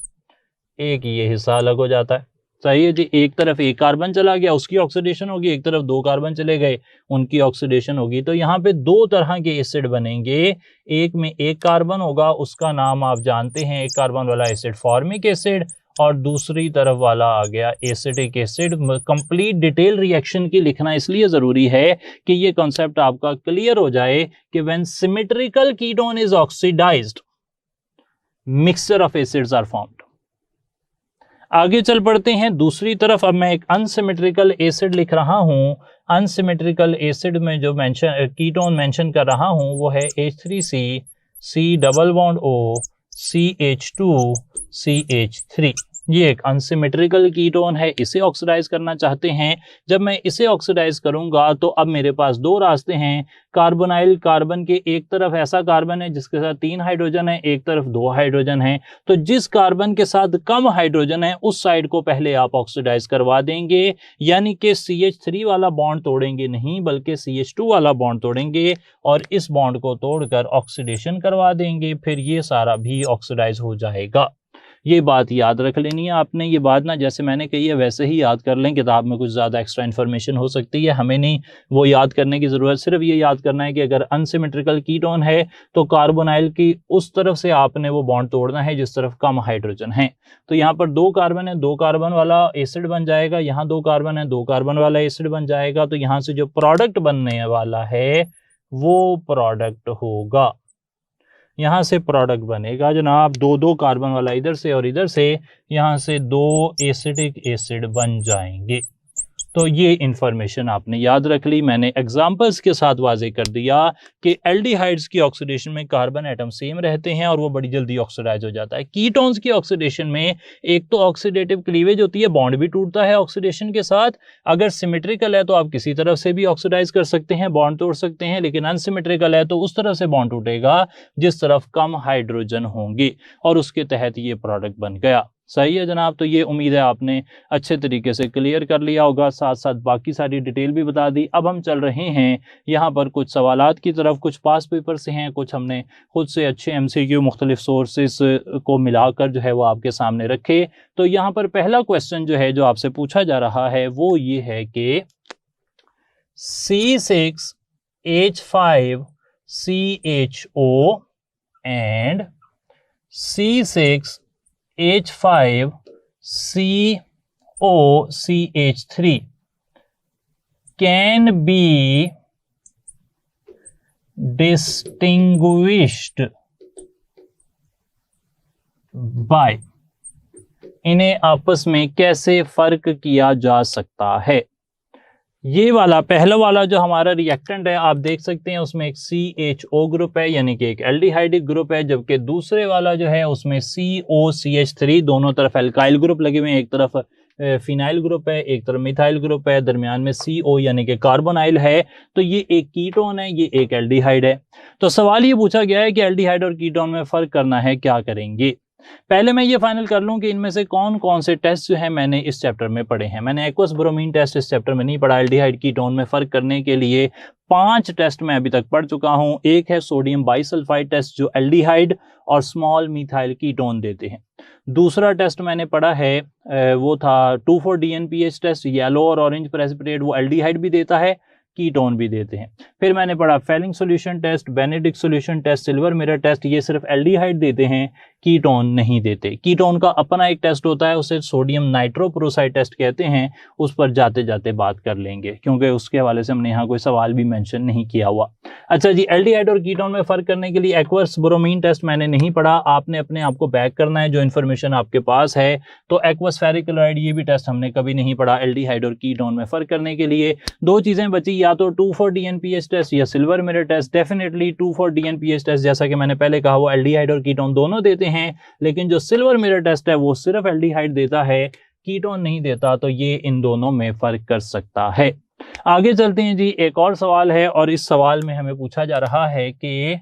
एक ये हिस्सा अलग हो जाता है। सही है जी। एक तरफ एक कार्बन चला गया, उसकी ऑक्सीडेशन होगी, एक तरफ 2 कार्बन चले गए, उनकी ऑक्सीडेशन होगी। तो यहाँ पे 2 तरह के एसिड बनेंगे। एक में एक कार्बन होगा, उसका नाम आप जानते हैं, एक कार्बन वाला एसिड फॉर्मिक एसिड, और दूसरी तरफ वाला आ गया acetic acid. Complete detail reaction की लिखना इसलिए जरूरी है कि ये कॉन्सेप्ट आपका क्लियर हो जाए कि when symmetrical ketone is oxidised, mixture of acids are formed. आगे चल पड़ते हैं दूसरी तरफ। अब मैं एक अनसिमेट्रिकल एसिड लिख रहा हूं। अनसिमेट्रिकल एसिड में जो कीटोन मेंशन कर रहा हूं वो है H3C C double bond O CH2 CH3। ये एक अनसिमेट्रिकल कीटोन है, इसे ऑक्सीडाइज करना चाहते हैं। जब मैं इसे ऑक्सीडाइज करूंगा तो अब मेरे पास 2 रास्ते हैं। कार्बोनाइल कार्बन के एक तरफ ऐसा कार्बन है जिसके साथ 3 हाइड्रोजन है, एक तरफ 2 हाइड्रोजन है। तो जिस कार्बन के साथ कम हाइड्रोजन है उस साइड को पहले आप ऑक्सीडाइज करवा देंगे, यानी कि CH3 वाला बॉन्ड तोड़ेंगे नहीं, बल्कि CH2 वाला बॉन्ड तोड़ेंगे और इस बॉन्ड को तोड़कर ऑक्सीडेशन करवा देंगे। फिर ये सारा भी ऑक्सीडाइज हो जाएगा। ये बात याद रख लेनी है आपने। ये बात ना जैसे मैंने कही है वैसे ही याद कर लें, किताब में कुछ ज़्यादा एक्स्ट्रा इन्फॉर्मेशन हो सकती है, हमें नहीं वो याद करने की ज़रूरत। सिर्फ ये याद करना है कि अगर अनसिमेट्रिकल कीटोन है तो कार्बोनाइल की उस तरफ से आपने वो बॉन्ड तोड़ना है जिस तरफ कम हाइड्रोजन है। तो यहाँ पर 2 कार्बन है, 2 कार्बन वाला एसिड बन जाएगा। यहाँ 2 कार्बन है, 2 कार्बन वाला एसिड बन जाएगा। तो यहाँ से जो प्रोडक्ट बनने वाला है वो प्रोडक्ट होगा, यहाँ से प्रोडक्ट बनेगा जनाब 2 कार्बन वाला इधर से और इधर से, यहाँ से 2 एसिटिक एसिड बन जाएंगे। तो ये इंफॉर्मेशन आपने याद रख ली। मैंने एग्जांपल्स के साथ वाज़ेह कर दिया कि एल्डिहाइड्स की ऑक्सीडेशन में कार्बन एटम सेम रहते हैं और वो बड़ी जल्दी ऑक्सीडाइज हो जाता है। कीटोन्स की ऑक्सीडेशन में एक तो ऑक्सीडेटिव क्लीवेज होती है, बॉन्ड भी टूटता है ऑक्सीडेशन के साथ। अगर सिमेट्रिकल है तो आप किसी तरफ से भी ऑक्सीडाइज कर सकते हैं, बॉन्ड तोड़ सकते हैं, लेकिन अनसिमेट्रिकल है तो उस तरफ से बॉन्ड टूटेगा जिस तरफ कम हाइड्रोजन होंगे और उसके तहत ये प्रोडक्ट बन गया। सही है जनाब। तो ये उम्मीद है आपने अच्छे तरीके से क्लियर कर लिया होगा, साथ साथ बाकी सारी डिटेल भी बता दी। अब हम चल रहे हैं यहाँ पर कुछ सवालात की तरफ। कुछ पास पेपर से हैं, कुछ हमने खुद से अच्छे MCQ मुख्तलिफ सोर्सेस को मिलाकर जो है वो आपके सामने रखे। तो यहाँ पर पहला क्वेश्चन जो है जो आपसे पूछा जा रहा है वो ये है कि C6H5CHO and C6H5COCH3 can be distinguished by, इन्हें आपस में कैसे फर्क किया जा सकता है। ये वाला पहला वाला जो हमारा रिएक्टेंट है आप देख सकते हैं उसमें एक CHO ग्रुप है यानी कि एक एल्डिहाइड ग्रुप है, जबकि दूसरे वाला जो है उसमें COCH3 दोनों तरफ एल्काइल ग्रुप लगे हुए हैं। एक तरफ फिनाइल ग्रुप है, एक तरफ मिथाइल ग्रुप है, दरमियान में CO यानी कि कार्बोनाइल है। तो ये एक कीटोन है, ये एक एल्डिहाइड है। तो सवाल ये पूछा गया है कि एल्डिहाइड और कीटोन में फर्क करना है, क्या करेंगे। पहले मैं ये फाइनल कर लूं कि इनमें से कौन कौन से टेस्ट जो है मैंने इस चैप्टर में पढ़े हैं। मैंने एक्वस ब्रोमीन टेस्ट इस चैप्टर में नहीं पढ़ा। एल्डिहाइड कीटोन में फर्क करने के लिए 5 टेस्ट मैं अभी तक पढ़ चुका हूं। एक है सोडियम बाइसल्फाइड टेस्ट जो एल्डिहाइड और स्मॉल मिथाइल कीटोन देते हैं। दूसरा टेस्ट मैंने पढ़ा है वो था 2,4-DNPH टेस्ट, येलो और ऑरेंज प्रेसिपिटेट, वो एल्डिहाइड भी देता है, कीटोन भी देते हैं। फिर मैंने पढ़ा Fehling solution test, Benedict solution test, silver mirror test, ये सिर्फ एल्डिहाइड देते हैं, कीटोन नहीं देते। कीटोन का अपना एक टेस्ट होता है, उसे सोडियम नाइट्रोप्रोसाइड टेस्ट कहते हैं। उस पर जाते जाते बात कर लेंगे क्योंकि उसके हवाले से हमने यहाँ कोई सवाल भी मेंशन नहीं किया हुआ। अच्छा जी, एल्डिहाइड और कीटोन में फर्क करने के लिए एक्वस ब्रोमीन टेस्ट मैंने नहीं पढ़ा। आपने अपने आप को बैक करना है जो इन्फॉर्मेशन आपके पास है। तो एक्वस फेरिक क्लोराइड ये भी टेस्ट हमने कभी नहीं पढ़ा एल्डिहाइड और कीटोन में फर्क करने के लिए। 2 चीजें बची, या तो 2,4-DNPH टेस्ट या silver mirror test. Definitely 2,4-DNPH test जैसा कि मैंने पहले कहा वो एल्डिहाइड और कीटोन दोनों देते हैं, लेकिन जो सिल्वर मिरर टेस्ट है वो सिर्फ एल्डिहाइड देता है, कीटोन नहीं देता। तो ये इन दोनों में फर्क कर सकता है। आगे चलते हैं जी, एक और सवाल है और इस सवाल में हमें पूछा जा रहा है कि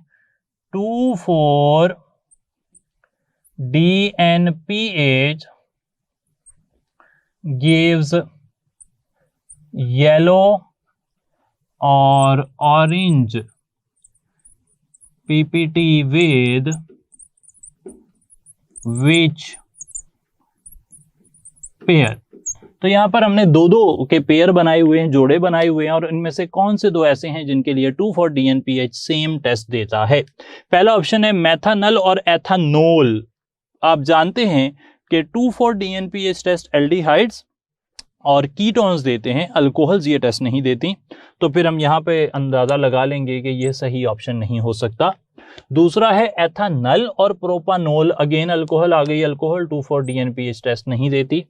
2,4-DNPH gives येलो और orange PPT with which pair. तो यहां पर हमने दो के पेयर बनाए हुए हैं, जोड़े बनाए हुए हैं, और इनमें से कौन से दो ऐसे हैं जिनके लिए 2,4-DNPH सेम टेस्ट देता है। पहला ऑप्शन है मेथानल और एथानोल। आप जानते हैं कि 2,4-DNPH टेस्ट एल्डिहाइड्स और कीटोन्स देते हैं, अल्कोहल्स ये टेस्ट नहीं देती। तो फिर हम यहाँ पे अंदाजा लगा लेंगे कि ये सही ऑप्शन नहीं हो सकता। दूसरा है एथानल और प्रोपानोल, अगेन अल्कोहल आ गई, अल्कोहल 2,4-DNPH टेस्ट नहीं देती।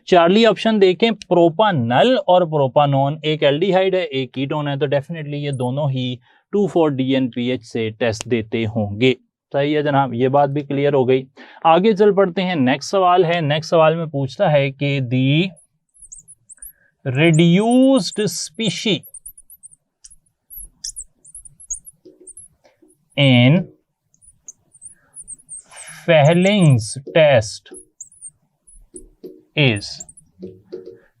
चार्ली ऑप्शन देखें, प्रोपानल और प्रोपानोन, एक एल्डिहाइड है एक कीटोन है, तो डेफिनेटली ये दोनों ही 2,4-DNPH से टेस्ट देते होंगे। सही है जनाब, ये बात भी क्लियर हो गई। आगे चल पड़ते हैं, नेक्स्ट सवाल है। नेक्स्ट सवाल में पूछता है कि दी reduced species in Fehling's test is,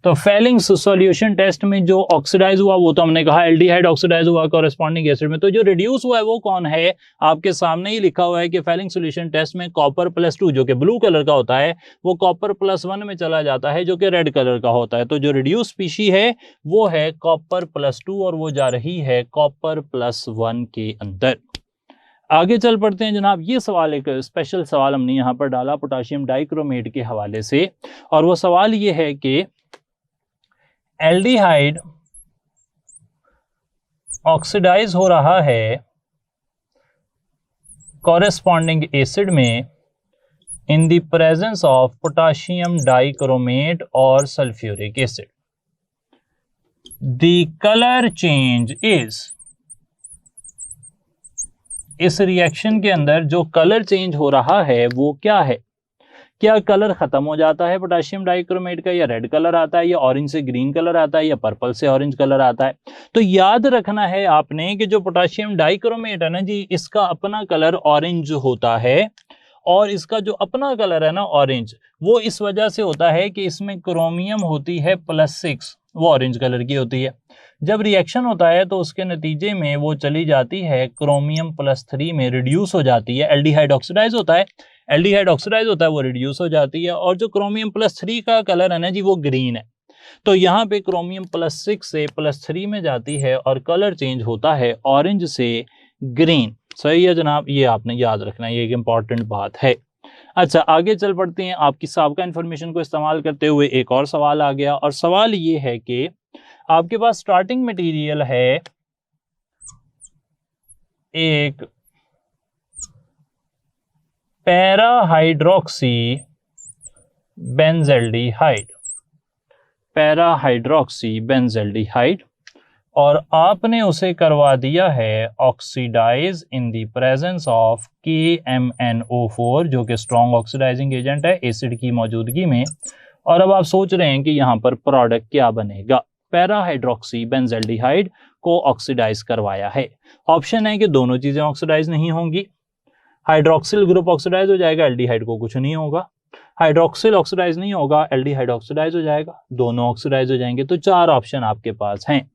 तो फेलिंग्स सॉल्यूशन टेस्ट में जो ऑक्सीडाइज हुआ वो तो हमने कहा एल्डिहाइड ऑक्सीडाइज हुआ कॉरेस्पॉन्डिंग एसिड में। तो जो रिड्यूस हुआ है वो कौन है, आपके सामने ही लिखा हुआ है कि फेलिंग सॉल्यूशन टेस्ट में कॉपर +2 जो कि ब्लू कलर का होता है वो कॉपर +1 में चला जाता है जो कि रेड कलर का होता है। तो जो रिड्यूस स्पीशी है वो है कॉपर +2 और वो जा रही है कॉपर +1 के अंदर। आगे चल पड़ते हैं जनाब, ये सवाल एक स्पेशल सवाल हमने यहाँ पर डाला पोटाशियम डाइक्रोमेट के हवाले से, और वो सवाल ये है कि एल्डिहाइड ऑक्सीडाइज हो रहा है कॉरेस्पॉन्डिंग एसिड में in the presence of potassium dichromate और sulphuric acid. The colour change is, इस रिएक्शन के अंदर जो कलर चेंज हो रहा है वो क्या है। क्या कलर खत्म हो जाता है पोटाशियम डाइक्रोमेट का, या रेड कलर आता है, या ऑरेंज से ग्रीन कलर आता है, या पर्पल से ऑरेंज कलर आता है। तो याद रखना है आपने कि जो पोटाशियम डाइक्रोमेट है ना जी, इसका अपना कलर ऑरेंज होता है, और इसका जो अपना कलर है ना ऑरेंज, वो इस वजह से होता है कि इसमें क्रोमियम होती है +6, वो ऑरेंज कलर की होती है। जब रिएक्शन होता है तो उसके नतीजे में वो चली जाती है क्रोमियम +3 में रिड्यूस हो जाती है, एल्डिहाइड ऑक्सीडाइज होता है, एल्डिहाइड ऑक्सीडाइज होता है, वो रिड्यूस हो जाती है। और जो क्रोमियम +3 का कलर है ना जी, वो ग्रीन है। तो यहाँ पे क्रोमियम +6 से +3 में जाती है और कलर चेंज होता है ऑरेंज से ग्रीन। सही है जनाब, ये आपने याद रखना है, ये एक इंपॉर्टेंट बात है। अच्छा, आगे चल पड़ते हैं। आपकी साबका इन्फॉर्मेशन को इस्तेमाल करते हुए एक और सवाल आ गया, और सवाल ये है कि आपके पास स्टार्टिंग मटेरियल है एक पैराहाइड्रोक्सी बेंजल्डिहाइड, पैराहाइड्रोक्सी बेंजल्डिहाइड, और आपने उसे करवा दिया है oxidise in the presence of KMnO4, जो कि स्ट्रॉन्ग ऑक्सीडाइजिंग एजेंट है एसिड की मौजूदगी में। और अब आप सोच रहे हैं कि यहाँ पर प्रोडक्ट क्या बनेगा। पैराहाइड्रोक्सी बेंजल्डिहाइड को ऑक्सीडाइज करवाया है। ऑप्शन है कि दोनों चीजें ऑक्सीडाइज नहीं होंगी, हाइड्रोक्सिल ग्रुप ऑक्सीडाइज हो जाएगा, एल्डिहाइड को कुछ नहीं होगा, हाइड्रोक्सिल ऑक्सीडाइज नहीं होगा, एल्डिहाइड ऑक्सीडाइज हो जाएगा, दोनों ऑक्सीडाइज हो जाएंगे। तो 4 ऑप्शन आपके पास हैं।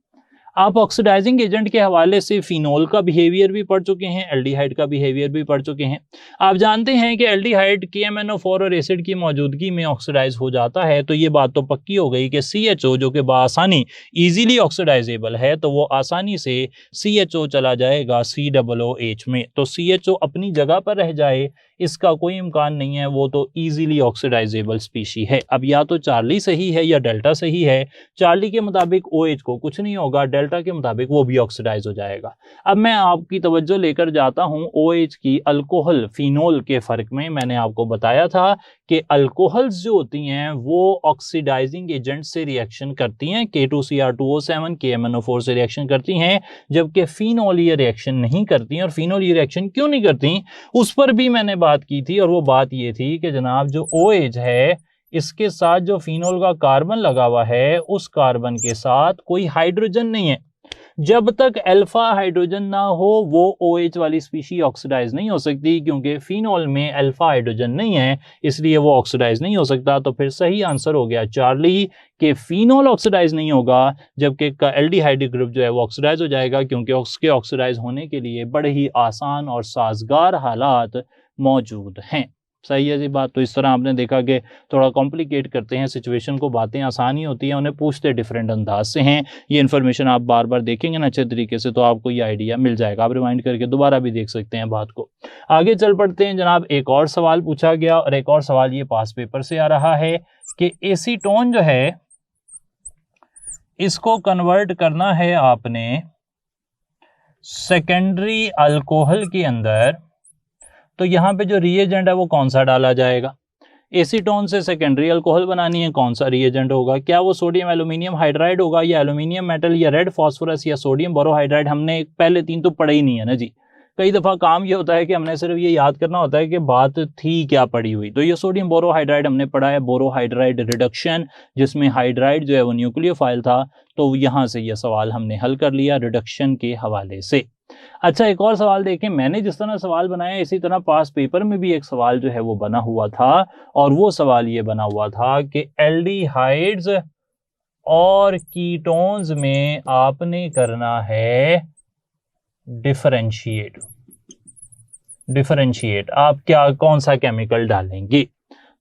आप ऑक्सीडाइजिंग एजेंट के हवाले से फिनोल का बिहेवियर भी पढ़ चुके हैं, एल्डिहाइड का बिहेवियर भी पढ़ चुके हैं। आप जानते हैं कि एल्डिहाइड KMnO4 और एसिड की मौजूदगी में ऑक्सीडाइज हो जाता है। तो ये बात तो पक्की हो गई कि CHO जो कि बआसानी इजीली ऑक्सीडाइजेबल है, तो वो आसानी से CHO चला जाएगा COOH में। तो CHO अपनी जगह पर रह जाए, इसका कोई इम्कान नहीं है, वो तो इजीली ऑक्सीडाइजेबल स्पीशी है। अब या तो चार्ली सही है या डेल्टा सही है। चार्ली के मुताबिक OH को कुछ नहीं होगा, डेल्टा के मुताबिक वो भी ऑक्सीडाइज हो जाएगा। अब मैं आपकी तवज्जो लेकर जाता हूं OH की अल्कोहल फिनोल के फर्क में। मैंने आपको बताया था कि अल्कोहल्स जो होती हैं वो ऑक्सीडाइजिंग एजेंट से रिएक्शन करती हैं, K2Cr2O7 KMnO4 से रिएक्शन करती हैं, जबकि फिनोल ये रिएक्शन नहीं करती हैं। और फिनोल ये रिएक्शन क्यों नहीं करती, उस पर भी मैंने बात की थी। और वो बात ये थी कि जनाब जो OH है, इसके साथ जो फिनोल का कार्बन लगा हुआ है, उस कार्बन के साथ कोई हाइड्रोजन नहीं है। जब तक अल्फा हाइड्रोजन ना हो वो OH वाली स्पीशी ऑक्सीडाइज नहीं हो सकती, क्योंकि फिनोल में अल्फा हाइड्रोजन नहीं है, इसलिए वो ऑक्सीडाइज नहीं हो सकता। तो फिर सही आंसर हो गया चार्ली के फिनोल ऑक्सीडाइज नहीं होगा, जबकि एल्डिहाइड ग्रुप जो है वो ऑक्सीडाइज हो जाएगा, क्योंकि उसके ऑक्सीडाइज होने के लिए बड़े ही आसान और साजगार हालात मौजूद हैं। सही है जी बात। तो इस तरह आपने देखा कि थोड़ा कॉम्प्लिकेट करते हैं सिचुएशन को, बातें आसानी होती हैं, उन्हें पूछते डिफरेंट अंदाज से हैं। ये इन्फॉर्मेशन आप बार बार देखेंगे ना अच्छे तरीके से, तो आपको ये आइडिया मिल जाएगा। आप रिमाइंड करके दोबारा भी देख सकते हैं बात को। आगे चल पड़ते हैं जनाब। एक और सवाल पूछा गया, और एक और सवाल ये पास पेपर से आ रहा है कि एसीटोन जो है, इसको कन्वर्ट करना है आपने सेकेंडरी अल्कोहल के अंदर। तो यहाँ पे जो रिएजेंट है वो कौन सा डाला जाएगा। एसीटोन से सेकेंडरी अल्कोहल बनानी है, कौन सा रिएजेंट होगा। क्या वो सोडियम एल्यूमिनियम हाइड्राइड होगा, या एल्यूमिनियम मेटल, या रेड फास्फोरस, या सोडियम बोरोहाइड्राइड। हमने पहले 3 तो पढ़े ही नहीं है ना जी। कई दफ़ा काम ये होता है कि हमने सिर्फ ये याद करना होता है कि बात थी क्या पड़ी हुई। तो ये सोडियम बोरोहाइड्राइड हमने पढ़ा है, बोरोहाइड्राइड रिडक्शन, जिसमें हाइड्राइड जो है वो न्यूक्लियोफाइल था। तो यहाँ से यह सवाल हमने हल कर लिया रिडक्शन के हवाले से। अच्छा, एक और सवाल देखें। मैंने जिस तरह सवाल बनाया इसी तरह पास पेपर में भी एक सवाल जो है वो बना हुआ था, और वो सवाल ये बना हुआ था कि एल्डिहाइड्स और कीटोन्स में आपने करना है डिफरेंशिएट। आप क्या कौन सा केमिकल डालेंगे।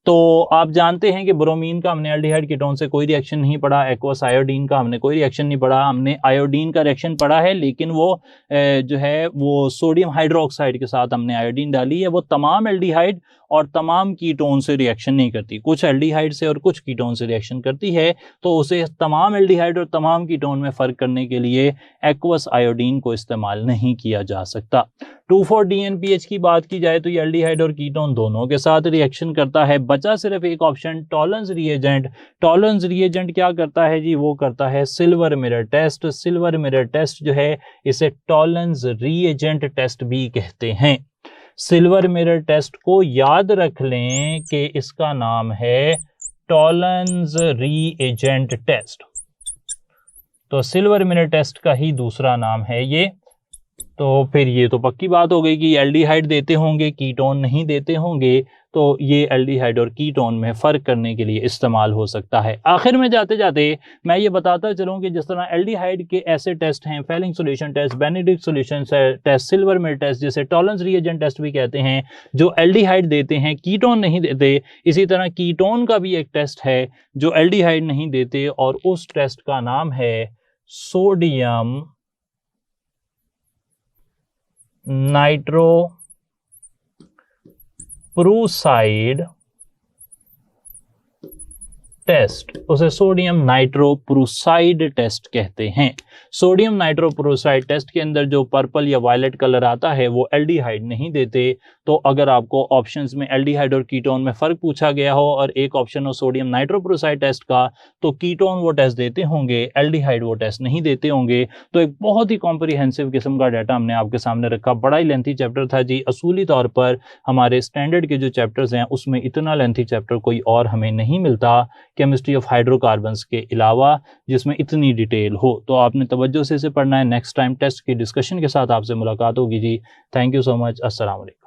तो आप जानते हैं कि ब्रोमीन का हमने एल्डिहाइड कीटोन से कोई रिएक्शन नहीं पढ़ा, एक्वस आयोडीन का हमने कोई रिएक्शन नहीं पढ़ा। हमने आयोडीन का रिएक्शन पढ़ा है, लेकिन वो जो है वो सोडियम हाइड्रोक्साइड के साथ हमने आयोडीन डाली है। वो तमाम एल्डिहाइड और तमाम कीटोन से रिएक्शन नहीं करती, कुछ एल्डिहाइड से और कुछ कीटोन से रिएक्शन करती है। तो उसे तमाम एल्डिहाइड और तमाम कीटोन में फ़र्क करने के लिए एक्वस आयोडीन को इस्तेमाल नहीं किया जा सकता। 2,4-DNPH की बात की जाए तो ये एल्डिहाइड और कीटोन दोनों के साथ रिएक्शन करता है। बचा सिर्फ एक option, Tollens reagent. Tollens reagent क्या करता है जी, वो करता है silver mirror test. Silver mirror test जो है इसे टॉलरेंस रिएजेंट टेस्ट भी कहते हैं। सिल्वर मिरर टेस्ट को याद रख लें कि इसका नाम है टॉलरेंस रिएजेंट टेस्ट। तो सिल्वर मिरर टेस्ट का ही दूसरा नाम है ये तो फिर ये तो पक्की बात हो गई कि एल्डिहाइड देते होंगे, कीटोन नहीं देते होंगे, तो ये एल्डिहाइड और कीटोन में फ़र्क करने के लिए इस्तेमाल हो सकता है। आखिर में जाते जाते मैं ये बताता चलूँ कि जिस तरह एल्डिहाइड के ऐसे टेस्ट हैं, Fehling solution test, Benedict solution test, silver mirror test, जिसे टॉलरेंस रिएजेंट टेस्ट भी कहते हैं, जो एल्डिहाइड देते हैं, कीटोन नहीं देते। इसी तरह कीटोन का भी एक टेस्ट है जो एल्डिहाइड नहीं देते, और उस टेस्ट का नाम है सोडियम नाइट्रोप्रूसाइड टेस्ट। उसे सोडियम नाइट्रोप्रूसाइड टेस्ट कहते हैं। सोडियम नाइट्रोप्रूसाइड टेस्ट के अंदर जो पर्पल या वायलेट कलर आता है वो एल्डिहाइड नहीं देते। तो अगर आपको ऑप्शंस में एल्डिहाइड और कीटोन में फ़र्क पूछा गया हो और एक ऑप्शन हो सोडियम नाइट्रोप्रूसाइड टेस्ट का, तो कीटोन वो टेस्ट देते होंगे, एल्डिहाइड वो टेस्ट नहीं देते होंगे। तो एक बहुत ही कॉम्प्रिहेंसिव किस्म का डाटा हमने आपके सामने रखा। बड़ा ही लेंथी चैप्टर था जी। असूली तौर पर हमारे स्टैंडर्ड के जो चैप्टर्स हैं उसमें इतना लेंथी चैप्टर कोई और हमें नहीं मिलता केमिस्ट्री ऑफ हाइड्रोकार्बन्स के अलावा, जिसमें इतनी डिटेल हो। तो आपने तवज्जो से इसे पढ़ना है। नेक्स्ट टाइम टेस्ट की डिस्कशन के साथ आपसे मुलाकात होगी जी। Thank you so much. अस्सलाम वालेकुम।